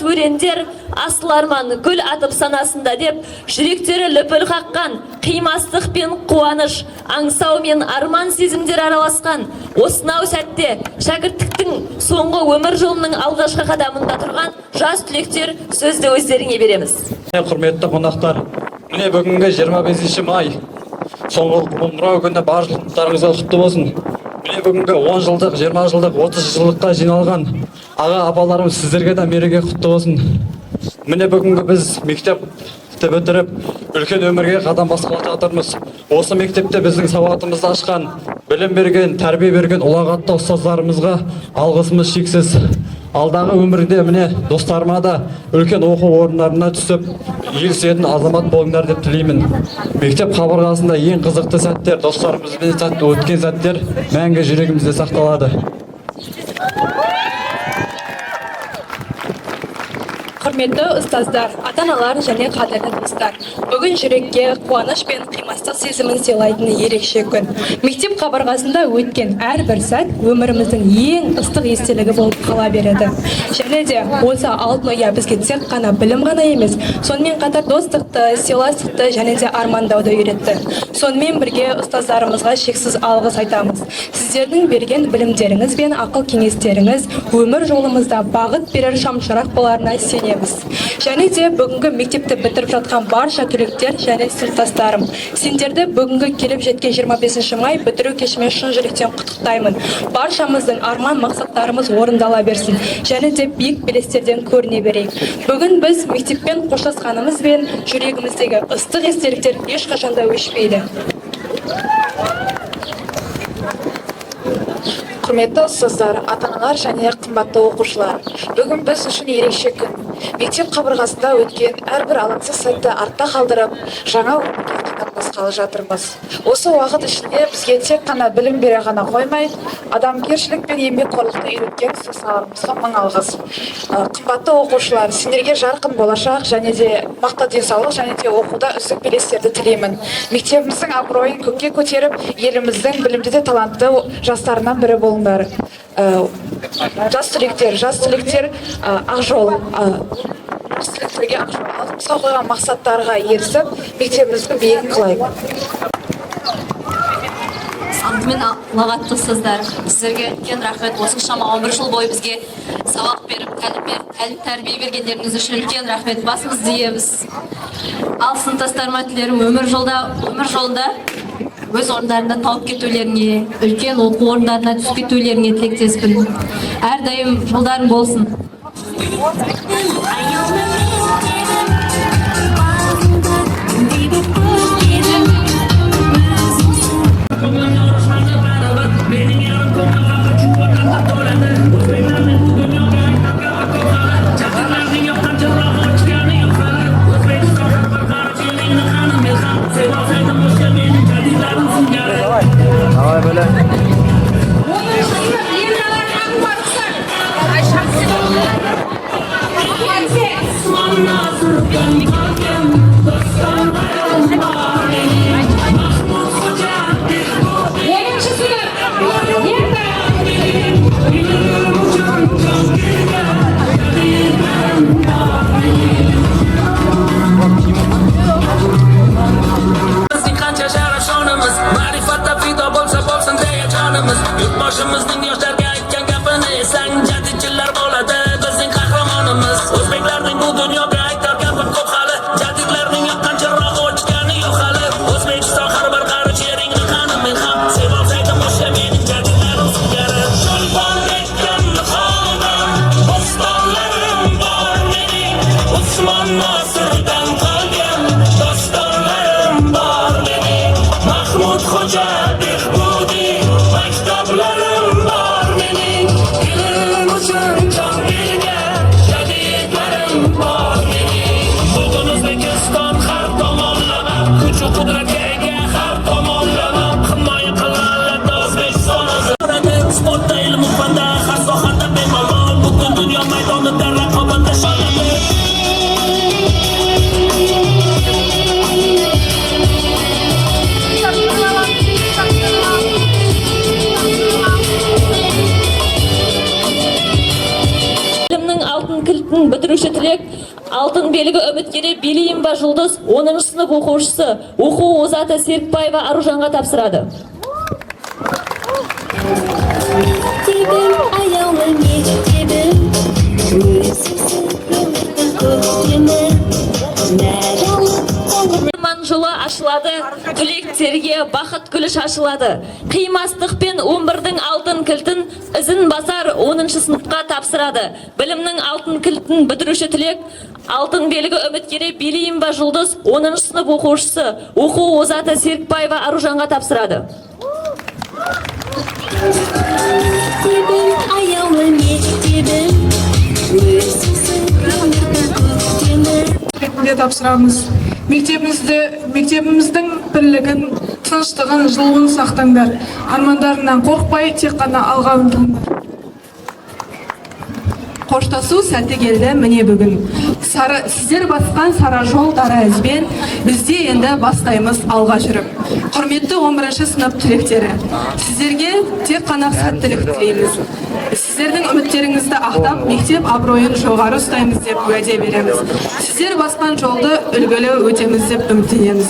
өрендер, асыл арман гүл атып санасында деп, жүректері лүпіл қаққан, қимастық пен қуаныш, аңсау мен арман сезімдер араласқан. Осынау сәтте шәкірттіктің соңғы өмір жолының алғашқы қадамында тұрған жас түлектер сөзді өздеріңе береміз. Құрметті қонақтар, міне бүгінгі 25 май соңғы қоңырау күні баршылықтарыңызға құтты болсын. Міне бүгінгі 10 жылдық, 20 жылдық, 30 жылдыққа жиналған аға апаларымыз сіздерге де мереке құтты болсын. Міне бүгінгі біз мектепті бітіріп, үлкен өмірге қадам басқалы жатырмыз. Осы мектепте біздің сауатымызды ашқан, білім берген, тәрбие берген ұлағатты ұстаздарымызға алғысымыз шексіз. Алдағы өмірде міне достарыма да үлкен оқу орындарына түсіп, ел сүйетін азамат болыңдар деп тілеймін. Мектеп қабырғасында ең қызықты сәттер, достарымызбен сәтті өткен сәттер мәңгі жүрегімізде сақталады. Құрметті ұстаздар, ата-аналар және қадірлі достар, бүгін жүрекке қуаныш пен қимастық сезімін сыйлайтын ерекше күн. Мектеп қабырғасында өткен әрбір сәт өміріміздің ең ыстық естелігі болып қала береді. Және де осы алтын ұя бізге тек қана білім ғана емес, сонымен қатар достықты, сыйластықты және де армандауды үйретті. Сонымен бірге ұстаздарымызға шексіз алғыс айтамыз. Сіздердің берген білімдеріңіз бен ақыл кеңестеріңіз өмір жолымызда бағыт берер шамшырақ боларына сенеміз. Және де бүгінгі мектепті бітіріп жатқан барша түлектер және сыныптастарым, сендерді бүгінгі келіп жеткен 25 май бітіру кешімен шын жүректен құттықтаймын. Баршамыздың арман мақсаттарымыз орындала берсін, және де биік белестерден көріне берейік. Бүгін біз мектеппен қоштасқанымыз бен жүрегіміздегі ыстық естеліктер ешқашанда өшпейді. Құрметті ұстаздар, ата-аналар және қымбатты оқушылар, бүгін біз үшін ерекше күн. Мектеп қабырғасында өткен әрбір алаңсыз сәтті артта қалдырып, жаңа өмірге қадам басқалы жатырмыз. Осы уақыт ішінде бізге тек қана білім бере ғана қоймай, адамгершілік пен еңбекқорлықты үйреткен ұстаздарымызға мың алғыс. Қымбатты оқушылар, сендерге жарқын болашақ және де мықты денсаулық және де оқуда үздік белестерді тілеймін. Мектебіміздің абыройын көкке көтеріп, еліміздің білімді де талантты жастарынан бірі болыңдар. Жас түлектер Ақжол, алдымызға қойған мақсаттарға ерісіп, мектебіміздің биігін қалайық. Антымен ұлағатты ұстаздар, сіздерге үлкен рахмет. Осыншама 11 жыл бойы бізге сабақ беріп, тәлім тәрбие бергендеріңіз үшін үлкен рахмет. Басымызды иеміз. Ал сыныптастарыма тілерім өмір жолында өз орындарында тауып кетулеріне, үлкен оқу орындарына түсіп кетулеріне тілектеспін. Әрдайым жолдарың болсын. Yurtboshimizning yoshlarga aytgan gapini eslang, jadidchilar bo'ladi bizning qahramonimiz. O'zbeklarning bu dunyoga aytar gapi ko'p hali, jadidlarning yoqqan chirog'i o'chgani yo'q hali. O'zbekiston har bir qarich yeringni qani men ham sevolsaydim o'sha mening jadidlarim singari. Cho'lpondekkan xonim, bo'stonlarim bor mening, Usmon Nosirdan qolgan dostonlarim bor mening, Mahmud Xo'ja Behbudiy kitoblarim bor mening, ilm uchun jon bergan jadidlarim bor mening. Bugun O'zbekiston har tomonlama kuch qudratga ega, har tomonlama himoya qilinadi O'zbekistonimiz. Sportda, ilm fanda, har sohada bemalol butun dunyo maydonida raqobatda sholadi. бітіруші тілек алтын белгі үміткері Белиева Жұлдыз 10 сынып оқушысы оқу озаты Серікбаева Аружанға тапсырады. Жолы ашылады, түлектерге бақыт гүлі шашылады. Қимастық пен 11-дің алтын кілтін ізін басар 10-шы сыныпқа тапсырады. Білімнің алтын кілтін бітіруші түлек алтын белгі үміткері Белиева Жұлдыз 10-шы сынып оқушысы оқу озаты Серікбаева Аружанға тапсырады. Тапсырамыз. Мектебіміздің бірлігін, тыныштығын, жылуын сақтаңдар. Армандарынан қорқпай, тек қана алға ұмтылыңдар. Қоштасу сәті келді міне бүгін. Сіздер басқан сара жол дара ізбен бізде енді бастаймыз алға жүріп. Құрметті 11-ші сынып түлектері, сіздерге тек қана сәттілік тілейміз. Сіздердің үміттеріңізді ақтап, мектеп абыройын жоғары ұстаймыз деп уәде береміз. Сіздер басқан жолды үлгілі өтеміз деп үміттенеміз.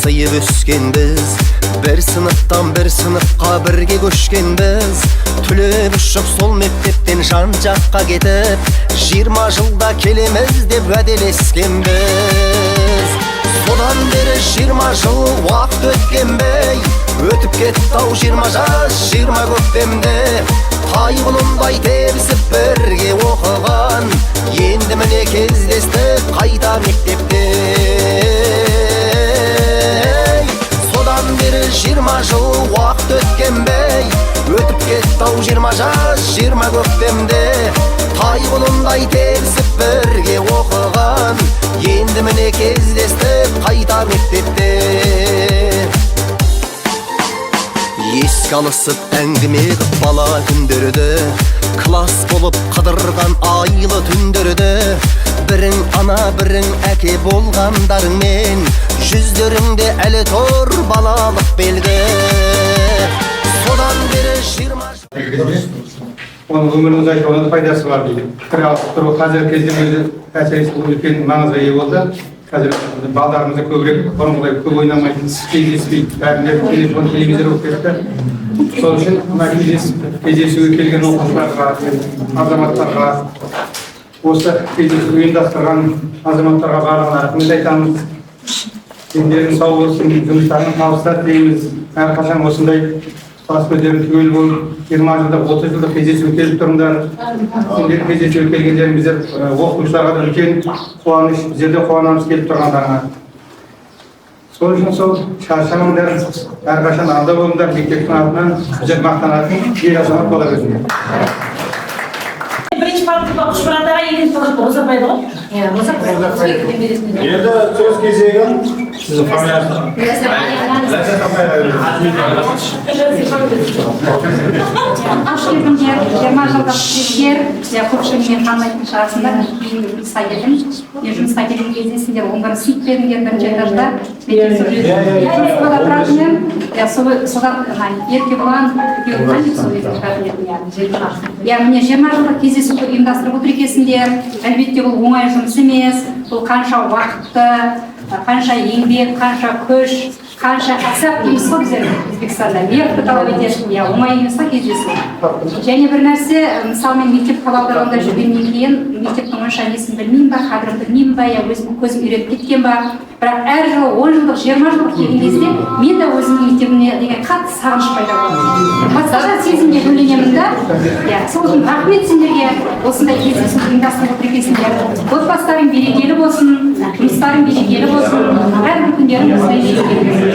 сыйып өскенбіз, бір сыныптан бір сыныпқа бірге көшкенбіз. Түлеп ұшып сол мектептен жан жаққа кетіп, 20 жылда келеміз деп уәделескенбіз. Содан бері 20 жыл уақыт өткенбей, өтіп кетті-ау 20 жас 20 көктемде. Тайғұлындай тебісіп бірге оқыған, енді міне кездестік қайта мектепте. Содан бері 20 жыл уақыт өткенбей, өтіп кетті-ау 20 жас 20 көктемде. Тайғұлындай тебісіп бірге оқыған, енді міне кездестік қайта мектепте. Еске алысып әңгіме қып бала күндерді, класс болып қыдырған айлы түндерді. Бірің ана бірің әке болғандарыңмен, жүздеріңде әлі тұр балалық белгі. Содан бері 20 оның өміріңіз айтуға пайдасы бар дейді. Пікір алысып тұру қазіргі кезде өзі әсіресе үлкен маңызға ие болды. Қазір балдарымызда көбірек бұрынғыдай көп ойнамайтын, кездеспейді, бәрінде телефон, телевизор болып кетті. Сол үшін мына кездесуге келген оқушыларға, азаматтарға, осы кездесу ұйымдастырған азаматтарға барлығына рахмет айтамыз. Дендерің сау болсын, жұмыстарың табыстар тілейміз. Әрқашан осындай бас көтеріп түгел болып, 20 жылда 30 жылда кездесуге келіп тұрыңдар. Сендер кездесуге келгендеріңіздер оқушыларға да үлкен қуаныш, біздер де қуанамыз келіп тұрғандарына. Сол үшін сол шаршамаңдар, әрқашан алда болыңдар, мектептің атынан біздер мақтанатын ел азамат бола беріңдер. Бірінші бағытта ұшыратаға егін сұраққа ұзапайды ғой? Енді сөз кезегі сіздің фамилияңыз? Ашылғындар, 20 жылдық студенттер, көпшілігінен танымайтын шығарсыңдар, мен жұмысқа келдім. Мен жұмысқа келген кезде сендер 11 сынып беріңдер, бірінші этажда. Содан еркебұлан, міне 20 жылдық кездесуді ұйымдастырып отыр екенсіңдер. Әлбетте бұл оңай жұмыс емес, бұл қанша уақытты, қанша еңбек, қанша күш, қанша әсап дейміз ғой біздер Өзбекстанда. Ерікті талап ететін, оңай емес па кездесу. Және бір нәрсе, мысалы мен мектеп табалдырығында жүргеннен кейін, мектептің онша несін білмеймін ба, қадірін білмеймін ба, өзім көзім үйреніп кеткен ба. Бірақ әр жылы 10 жылдық, 20 жылдық келген кезде мен де өзімнің мектебіме деген қатты сағыныш пайда болды. Басқаша сезімге бөленемін да. Сол үшін рахмет сендерге осындай кездесу ұйымдастырып отыр екенсіңдер. Отбасыларың берекелі болсын, жұмыстарың берекелі болсын, әрбір күндерің осындай берекелі болсын.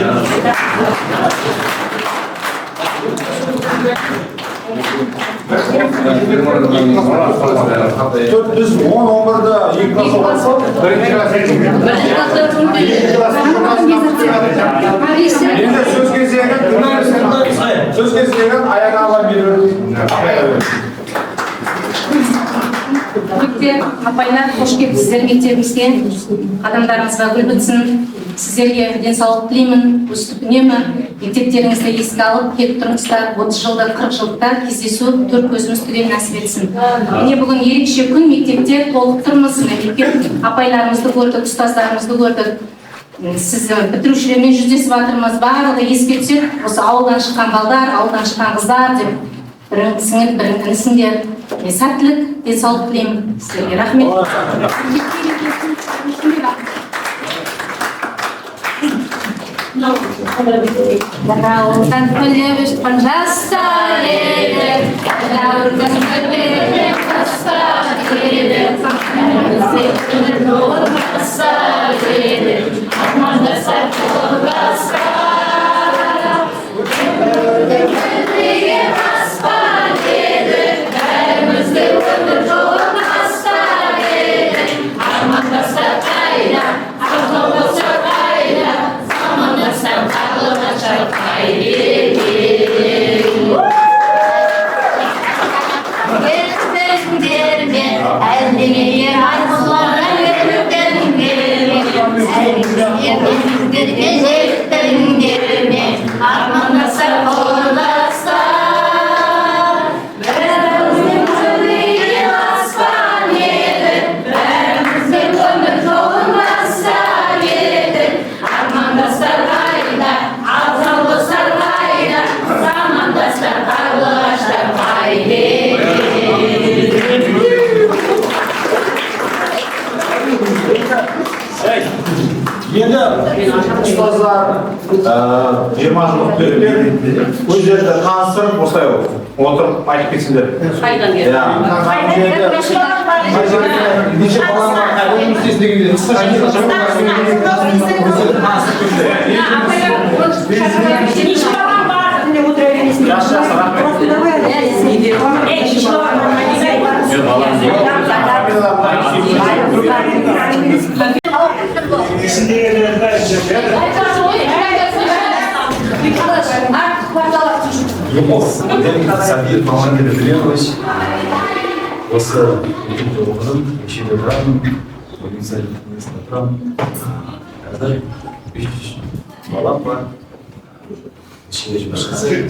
411'da ilk klasa olsa birinci klasa Şimdi söz kesiyken ayağına alan bir апайлар, қош келіпсіздер мектебімізге. Адамдарыңызға гүл бітсін. Сіздерге денсаулық тілеймін, өстіп үнемі мектептеріңізді еске алып келіп тұрыңыздар. 30 жылда, 40 жылда кездесу төрт көзіміз түгел нәсіп етсін. Міне бүгін ерекше күн, мектепте толық тұрмыз. Апайларымызды көрдік, ұстаздарымызды көрдік. Сіз бітірушілермен жүздесіп жатырмыз. Барлығы еске түседі. Осы ауылдан шыққан балдар, ауылдан шыққан қыздар деп бірін сіңір, бірін інісіңдер. Сәттілік, денсаулық тілеймін сіздерге. Рахмет. Laurdan kulübüş panjasta yedi, Laurdan kulübüş panjasta yedi, Laurdan olmasa yedi, Amanda sert olmasa. Laurdan kulübüş panjasta yedi, Elimizde ömür olmasa yedi, Amanda sert ayna, Amanda sert ayna. Gece 20 жылдық түлектер өздеріне таныстырып осылай отырып айтып кетсеңдер. Неше балаң бар, қайда істесін деген Сабир Мамандыр Біленович осы мектепте оқыдым, Шетелде тұрамын, Университетте тұрамын. Қазір 3 балам бар. Ішінде жұмыс жасаймын.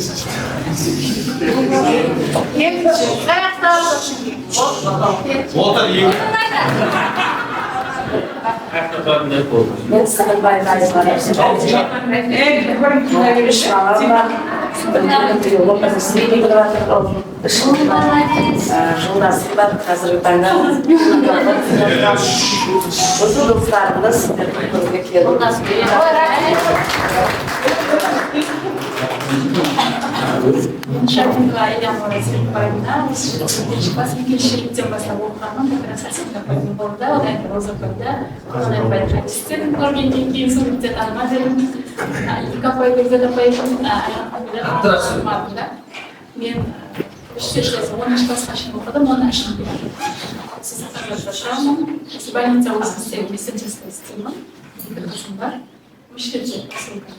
Мен Сағынбай Ғайзалар жолдасым бар қазіргі таңда осы достарымды сіздерді көруге келдім. Шарфинга Ильяна Рассельбайна, классникельшіліктен бастап оқығанмын, как раз Асенапайдың болды, одан кейін Роза көрді, одан байқай істедім, көргеннен кейін сол кезде танымадым, екі апайды, өзі апайдың аяқпайды, мен 10 классқа шейін оқыдым, оны ашын бердім. Сіздің қазірді тұрамын, осы больница өзімізде мессенджерство істеймін, екі қызым бар, мешкетте посылка.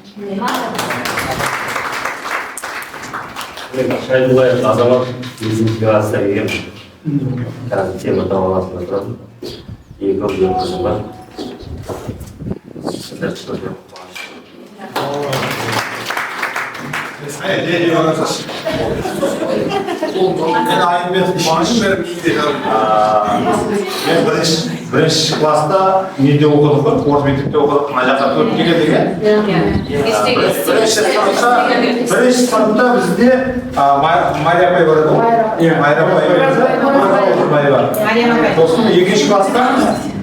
Шайдулаев Азамат, интеграция ем. Қазір тема табаласында тұрады. Екі қызым бар. Мен бірінші класста неде оқыдық қой, орта мектепте оқыдық, мына жаққа көріп келеді екен. Бірінші сыныпта бізде Мария апай бар еді ғой. Майра апай бар. Сосын екінші класста,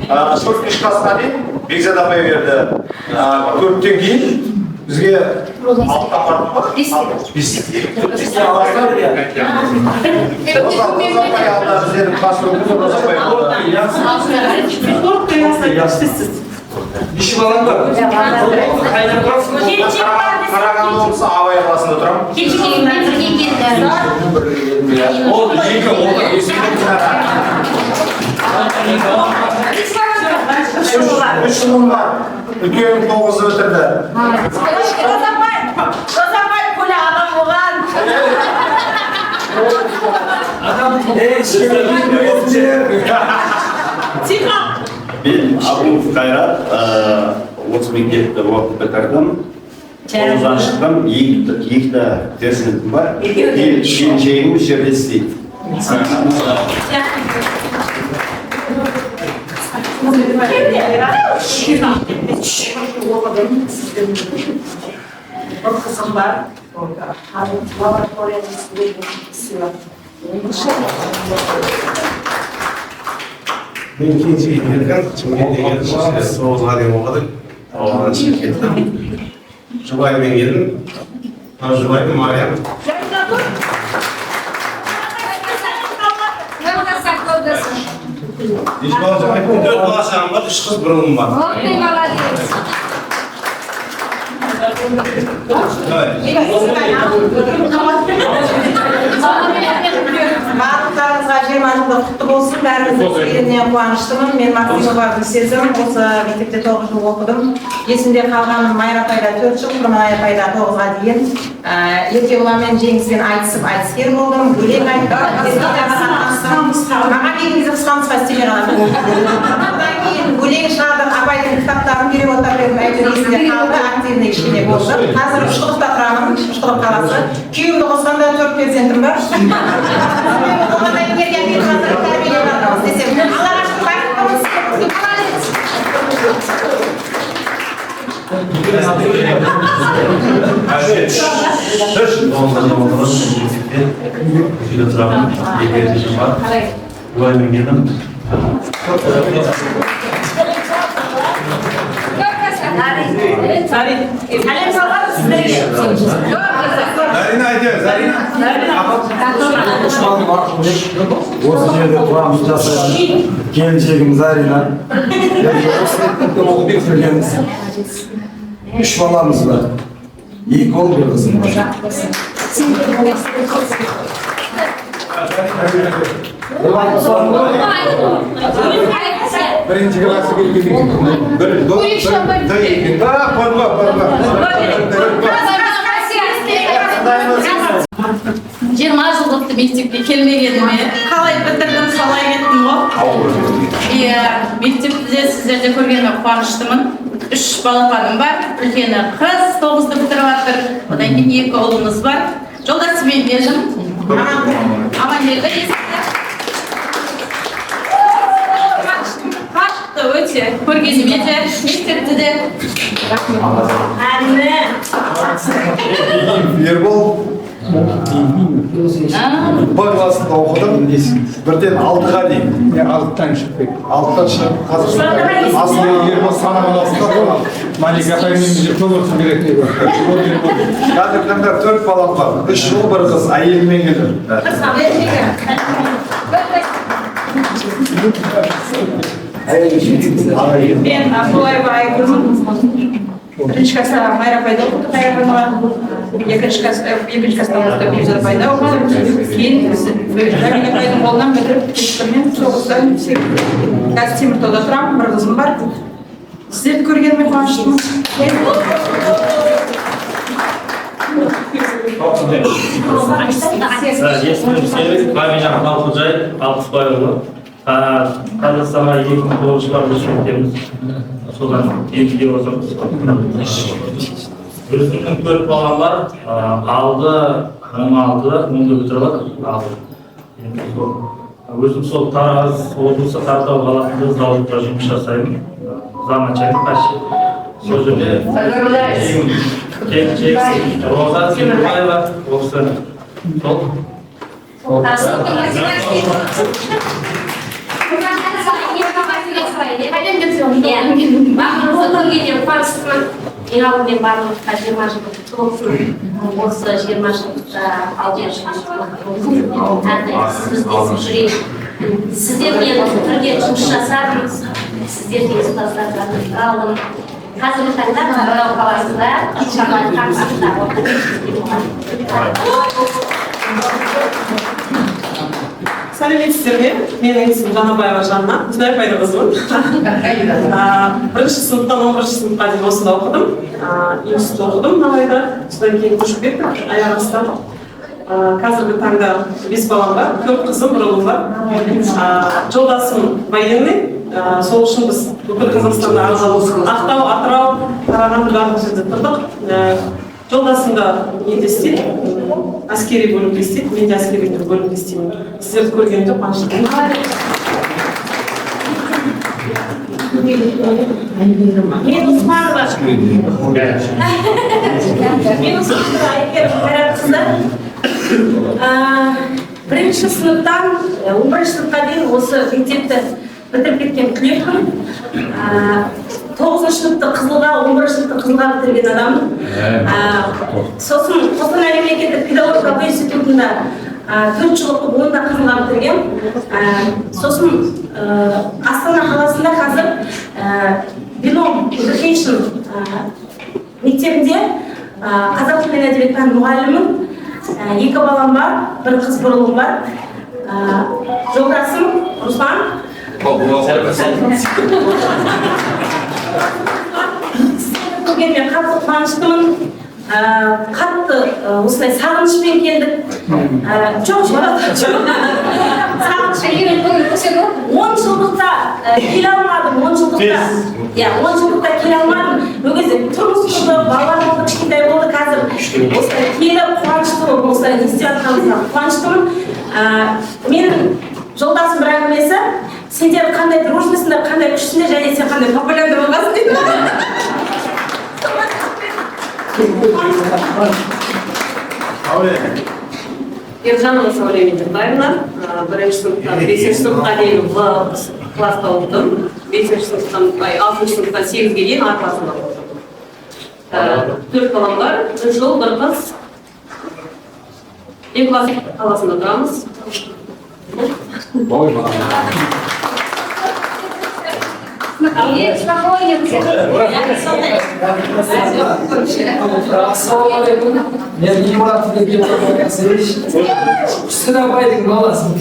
төртінші классқа дейін Бекзат апай берді. Төрттен кейін бізге алттан бардық па? Бестен бастап. Роза апай алда біздердің класс өкілі Роза апай болды. Неше балаң бар? Қарағанды облысы Абай қаласында тұрамын. Ол екі үш ұлым бар. Үлкен 9 өтірді. Розапай көйле адам болған. Мен Абуов Қайрат, 30 мектепті оқып бітірдім. 9-дан шықтым, екі дәрс сыныптым бар. Келіншегім осы жерде істейді. Бір қызым бар. Лабораторияда Мен кенжеге келген, Шымкентте келдім, 9-ға дейін оқыдық. Ауылдан шығып кеттім. Жұбайымен келдім. Жұбайым Мариям. Еш бала жамайтын, 4 бала шағым бар, 3 қыз, 1 ұлым бар. Барлықтарыңызға 20 жылдық құтты болсын. Бәріміздің келгеніне қуаныштымын. Мен Максимова Гүлсезім, осы мектепте 9 жыл оқыдым. Есімде қалған Майра апайда 4 жыл, Құрманай апайда 9-ға дейін. Еркебұланмен жеңіспен айтысып айтыскер болдым. Өлең айттым. Маған ең қызықсқан спасибо ғана. Одан кейін өлең шығардық, апайдың кітаптарын переводтап бердім. Әйтеуір есімде қалды, активный кішкене болды. Қазір Үшқұдықта тұрамын, Үшқұдық қаласы. Күйеуімді қосқанда 4 перзентім бар. Оған энергия беріп жатыр, тәрбиелеп жатырмыз десем. Аллаға шүкір бақыттымыз. Сәлем салған сіздерге. Зарина айтайық, Зарина. Осы жерде тұрамыз жасаған келіншегім Зарина. Үш баламыз бар. Екі ұл бір қызым бар. Бірінші классы келген бір Жиырма жылдықты мектепке келмегеніме Қалай бітірдім, қалай кеттім ғой? Иә, мектепті де сіздерде көргеніме қуаныштымын. 3 балапаным бар, үлкені қыз 9-ды бітіріп жатыр, одан кейін 2 ұлымыз бар. Жолдасымен бежім. Амангелді қашықты өте, көргеніме де, мектепті де. Ербол Б классында оқыдым, бірден 6-ға дейін. 6-тан шығып. 6-тан шығып, қазір асылы Ербол санаған асылда Малика апаймен бірге көп отырсын керек. Қазір таңда 4 балам бар, 3 ұл бір қыз, әйелімен келді. Мен Абдулаева Айгүлмін. Бірінші класста Майра Пайда оқыды, Қайырғанова. Екінші класста Бекзат Пайда оқыды. Кейін Замина Пайдың қолынан бітіріп, мен 9-дан қазір Теміртауда тұрамын, бір қызым бар. Сіздерді көргеніме қуаныштымын. Есімім Серік, Бамина Қалқыжай, Алпысбайұлы. Қазақстанға 2009 жылы жетеміз. Содан емдеуде отырмыз. Өзімнің 4 балам бар. Алды, 16-ды бітіріп алды. Өзім сол Тараз облысы Тартау қаласында зауытта жұмыс жасаймын. Заманчайым қашы. Сол жерде Роза Семірбаева осы сол. Ең алдымен барлыққа 20 жылдық болсын. Осы 20 жылдықта алден жүрейік. Сіздермен бірге жұмыс жасадым. Сіздерге ұстаздардан алдым. Қазіргі таңда Атырау қаласында Шамал Қамсында Сәлеметсіздер ме? Менің есімім Жанабаева Жанна, Күнай Пайдағызбын. Бірінші сыныптан 11-ші сыныпқа дейін осында оқыдым. Институтта оқыдым Навайда, содан кейін көшіп кеттім, аяғастан. Қазіргі таңда 5 балам бар, 4 қызым, 1 ұлым бар. Жолдасым военный, сол үшін біз бүкіл Қазақстанда Ақтау, Атырау, Қарағанды барлық жерде тұрдық. Жолдасым да неде істейді, әскери бөлімде істейді, мен де әскери бөлімде істеймін. Сіздерді көргенімде қуаныштымын. Мен Усманова. Мен Усманова Айгерім Қайратқызы. Бірінші сыныптан 11-ші сыныпқа дейін осы мектепті бітіріп кеткен түлекпін. 9-шы сыныпты Қызылға, 11-ші сыныпты Қызылға бітірген адаммын. Сосын Қостанай мемлекеттік педагогикалық институтында 4 жыл оқып, оны да Қызылға бітірген. Сосын Астана қаласында қазір Бином Education мектебінде қазақ тілі мен әдебиет пәні мұғалімімін. 2 балам бар, 1 қыз, 1 ұлым бар. Жолдасым Руслан. Көргенмен қатты қуаныштымын. Қатты осылай сағынышпен келдік. Жоқ, сағынышпен келдік. 10 жылдықта келе алмадым, 10 жылдықта. 10 жылдықта келе алмадым. Ол кезде тұрмыс құрды, балалар болды, кішкентай болды. Қазір осылай келіп қуаныштымын, осылай не істеп жатқанымызға қуаныштымын. Менің жолдасым бір әңгімесі, сендер қандай дружбысыңдар, қандай күшсіңдер, және сен қандай популярный болғансың дейді. Ержанова Современник Байна, бірінші сыныптан 5-ші сыныпқа дейін В класста оқыдым. 5-ші сыныптан 6-ші сыныптан 8-ге дейін А классында оқыдым. 4 балам бар, 1 ұл, 1 қыз. Екібастұз қаласында тұрамыз. Ассалаумағалейкум. Мен Имрат деген Сәлеш. Сырабайдың баласымын.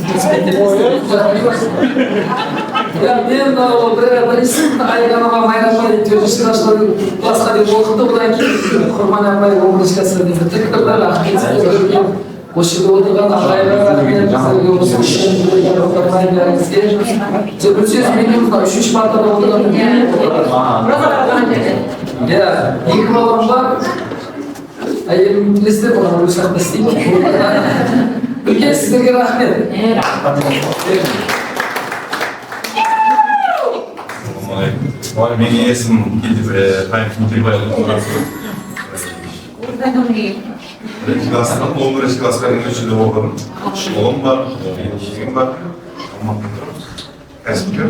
Мен бірінші Айганаға Майрамбай 4-ші класстан классқа дейін оқыды. Одан кейін Құрман апай 11-ші класқа дейін бітірді. Осы жерде отырған ағайға рахмет. Осы үшін бір сөз менен 3-ші партада отырған. Иә, 2 балам бар. Әйелім білесіздер, бұған өз жақта істейді. Үлкен сіздерге рахмет. Менің есімім Қайым Құмтайбайұлы. 11-ші классқа дейін үшіде оқыдым. Ұлым бар, егім бар. Кәсіпкер.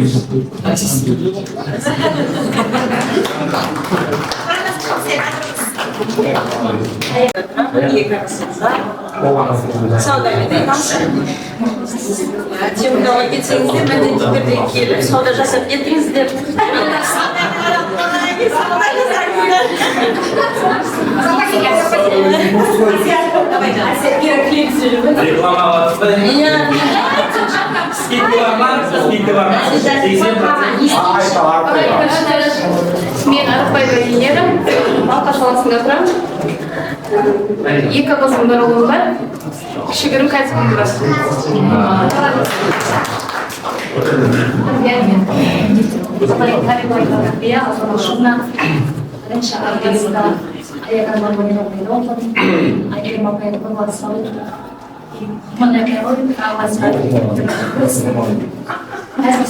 Саудамен айтамыз. Теміртауға кетсеңіздер, міндетті түрде келіп, сауда жасап кетіңіздер. Мен Арықбаева Венера, Балқаш қаласында тұрамын. 2 қызым, 1 ұлым бар. Кішігірім кәсібім бар. Бірінші арқасында аяғандар ойнаумен оқыдым. Айгерім апайды қылғат салып, мұндай қойып, ағасына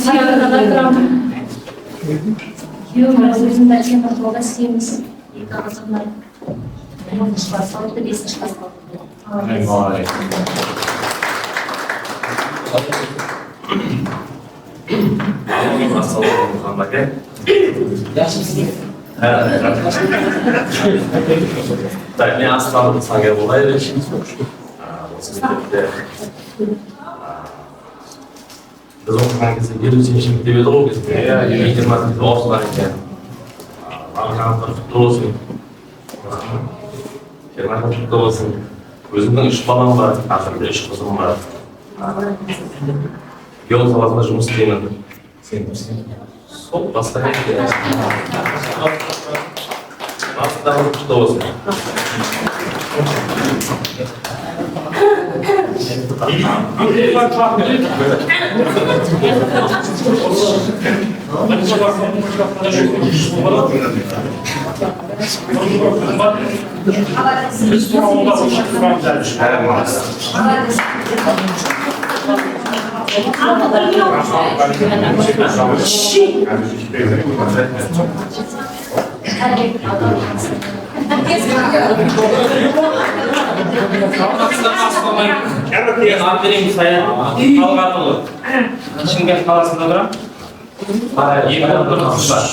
сарағында тұрамын. Күйеуім өзімді Теміртауда істейміз. 2 қызым бар. 10-ші класс алды, 5-ші класс алды. Так, мен Астанада Сангер Болаевич. Осы мектепте біз оқыған кезде 50-ші мектеп еді ғой кезде. 20-де оқыған екен. Жаңалықтар құтты болсын. 20 құтты болсын. Өзімнің 3 балам бар, ақырында 3 қызым бар. Геолог саласында жұмыс істеймін. Сол басқа кетті. Астанада құтты болсын. Андреем Саят Талғатұлы. Шымкент қаласында тұрамын. 2 ұл, 1 қыз бар.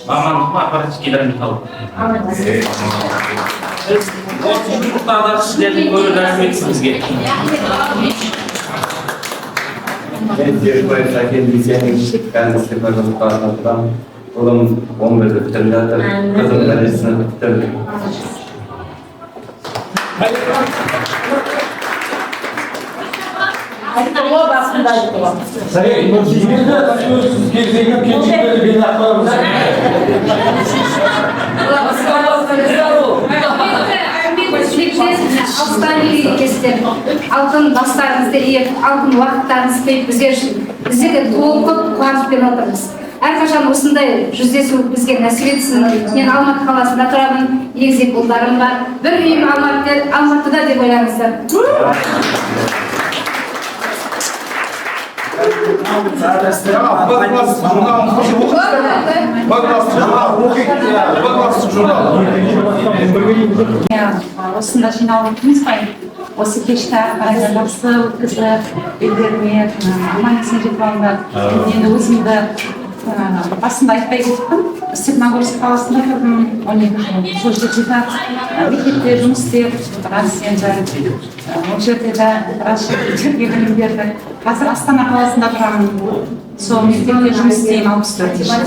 Мамандығым аппаратчик металл. Біз осы жұмыстарда сіздердің көріп рахмет сізге. Мен Серікбаев Сәкен Бейсенов, қазір қаласында тұрамын. Ұлым 11-ді бітіріп жатыр, қызым дәрежесін бітірді. Алтын бастарыңызды иіп, алтын уақыттарыңызды қиып біздерге толық қуанышпен отырмыз. Әрқашан осындай жүздесу бізге нәсіп етсін. Мен Алматы қаласында тұрамын, егізек ұлдарым бар. Бір үйім Алматыда деп ойлаңыздар. Осында жиналғанымыз ғой. Осы кешті қарайда жақсы өткізіп, елдеріне аман есен жетіп алыңдар. Енді өзімді басында айтпай кеттім. Степногорск қаласында тұрдым 12 жыл. Сол жерде мектепте жұмыс істеп, біраз енді ол жерде де біраз жерге білім берді. Қазір Астана қаласында тұрамын. Сол мектепте жұмыс істеймін 64 жыл.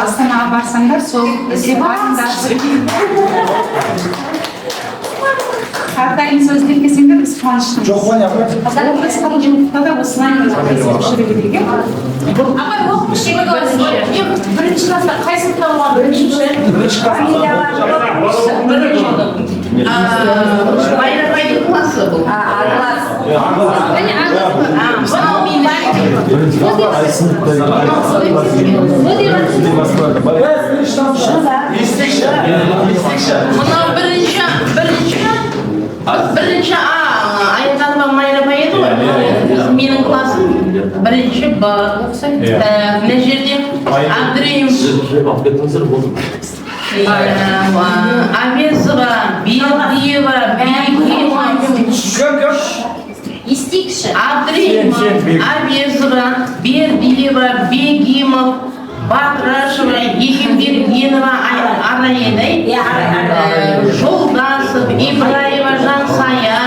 Астанаға барсаңдар, сол іздеп барыңдар. Қартайын сөздеп келсеңдер, біз қуаныштымыз. Жоқ, Ваня, Қазір біз жылдықта да осылай жүре берген. Апай, оқымыш жеңіл қаласың. Бірінші класста қай сыныпта болған? Бірінші Майрапайдың классы бұл. Бірінші аяқтанба Майрапай еді ғой. Менің классым бірінші Б оқысайды. Мына жерде Андреев Авесова, Бердиева, Бегиева, Андреева, Авесова, Бердиева, Бегимов, Батрашева, Егембергенова, Араедай, Жолдасов, Ибраева, Жансая,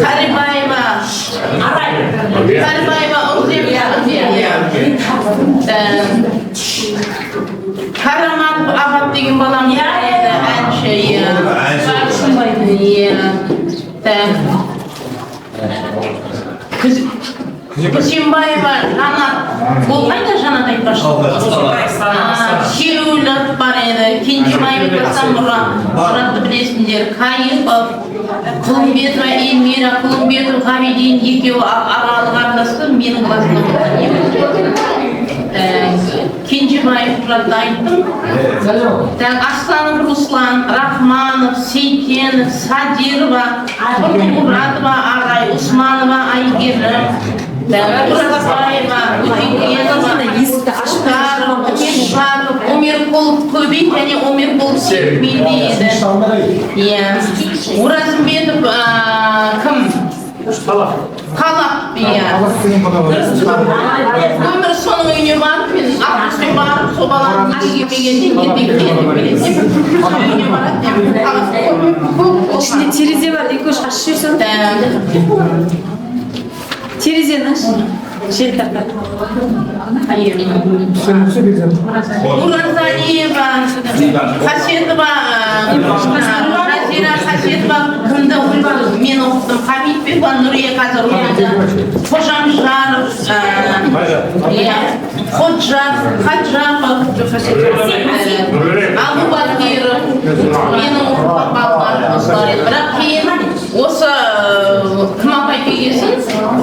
Карибаева, Караматов Ахат деген балам әнші. Күсенбаева Жанат, ол қайда Жанат айтпашы? Серулов бар еді, Кенжебаева Мұратты білесіңдер, Кайыпов, Құлымбетова Эльмира, Құлымбетова Ғабиден екеуі ағалы қарындасты менің классымда болған. Кенжебаев Мұратты айттым. Асланов Руслан, Рахманов, Сейтенов, Садирова, Мұратова Арай, Усманова Айгерім, Мұратбаева, Өтекенова, Ашқаров, Кеншаров, Омерқұлов Көбей және Омерқұлов Серікмен дейді. Уразымбетов кім? Қалап, өмір соның үйіне барып, мен ақпыспен барып, сол баланы келгенде ертең келіп үйіне барады. ішінде терезе бар, екі-үш ашып жіберсең. Терезені жел тартады. Уразалиева, Хасетова, Назира Хасетова, кімді мен оқыдым, Хамитбекова Нұрия қазір оқыды, Қожамжаров, Хаджапов, Абубакиров, менің оқыған балаларым осылар еді. Бірақ кейін осы кім апай келгесін,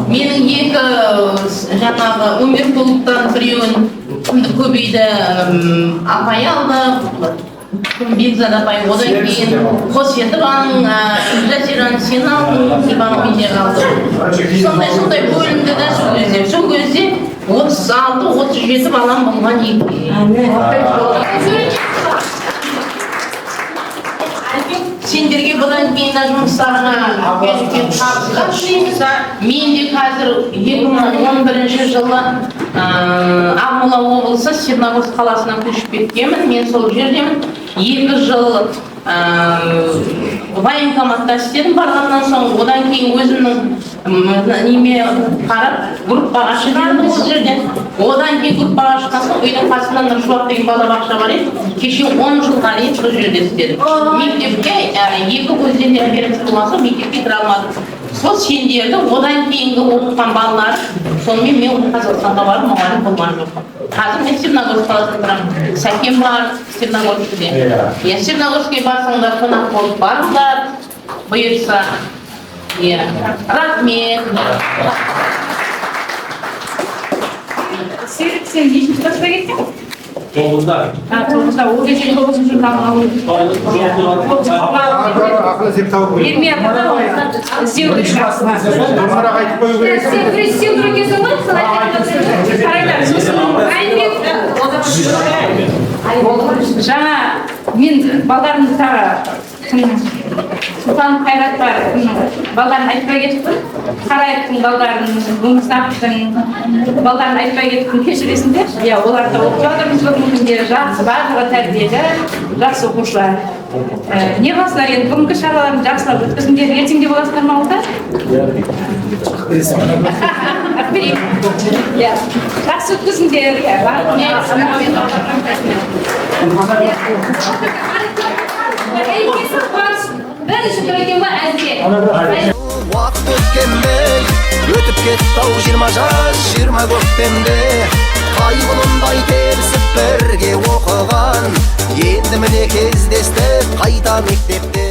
менің екі жаңағы Омерқұловтан біреуін көбейді апай алды, Бекзат апай, одан кейін Қосетованың Жазираның сен алдың, Иван үйде қалды. Сондай бөлімді де сол кезде. Сол кезде 36-37 балам болған екі. Сендерге бұдан кейін жұмыстарына табыстар тілейміз. Мен де қазір 2011 жылы Ақмола облысы Степногорск қаласынан көшіп кеткенмін. Мен сол жердемін. 2 жыл военкоматта істедім. Барғаннан соң одан кейін өзімнің неме қарап группаға шыққанмын ол жерден. Одан кейін группаға шыққан соң үйдің қасында Нұршуақ деген балабақша бар еді. Кеше 10 жылға дейін сол жерде істедім. Мектепке екі көзден операция болмаса мектепке кіре алмадым. Сол сендерді одан кейінгі оқыған балалар, сонымен мен Қазақстанға барып мұғалім болған жоқпын. Қазір мен Степногорск қаласында тұрамын. Сәкен бар Степногорскіде. Степногорскіге барсаңдар, қонақ болып барыңдар, бұйырса. Рахмет. Серік, сен нешінші класқа кеттің? 9-да. 9-да, ол кезде 9-шы жылдан алып. ақылы зеп тауып қойды. Сен Сен түрекесің ғой, жаңа мен балдарымды тағы Сұлтан Қайрат бар, балдарын айтпай кетіппін. Қарайыптың балдарын, Өмірзақтың балдарын айтпай кетіппін, кешіресіңдер. иә оларды оқып жатырмыз бүгінгі күнде жақсы барлығы тәрбиелі жақсы оқушылар. Не қыласыздар енді бүгінгі шараларын жақсылап өткізіңдер, ертең де боласыздар ма ауылда? Иә, жақсы өткізіңдер. Уақыт өткенде өтіп кетті ау 20 жас 20 көктемде қайғылындай тебісіп бірге оқыған енді міне кездестік қайта мектепте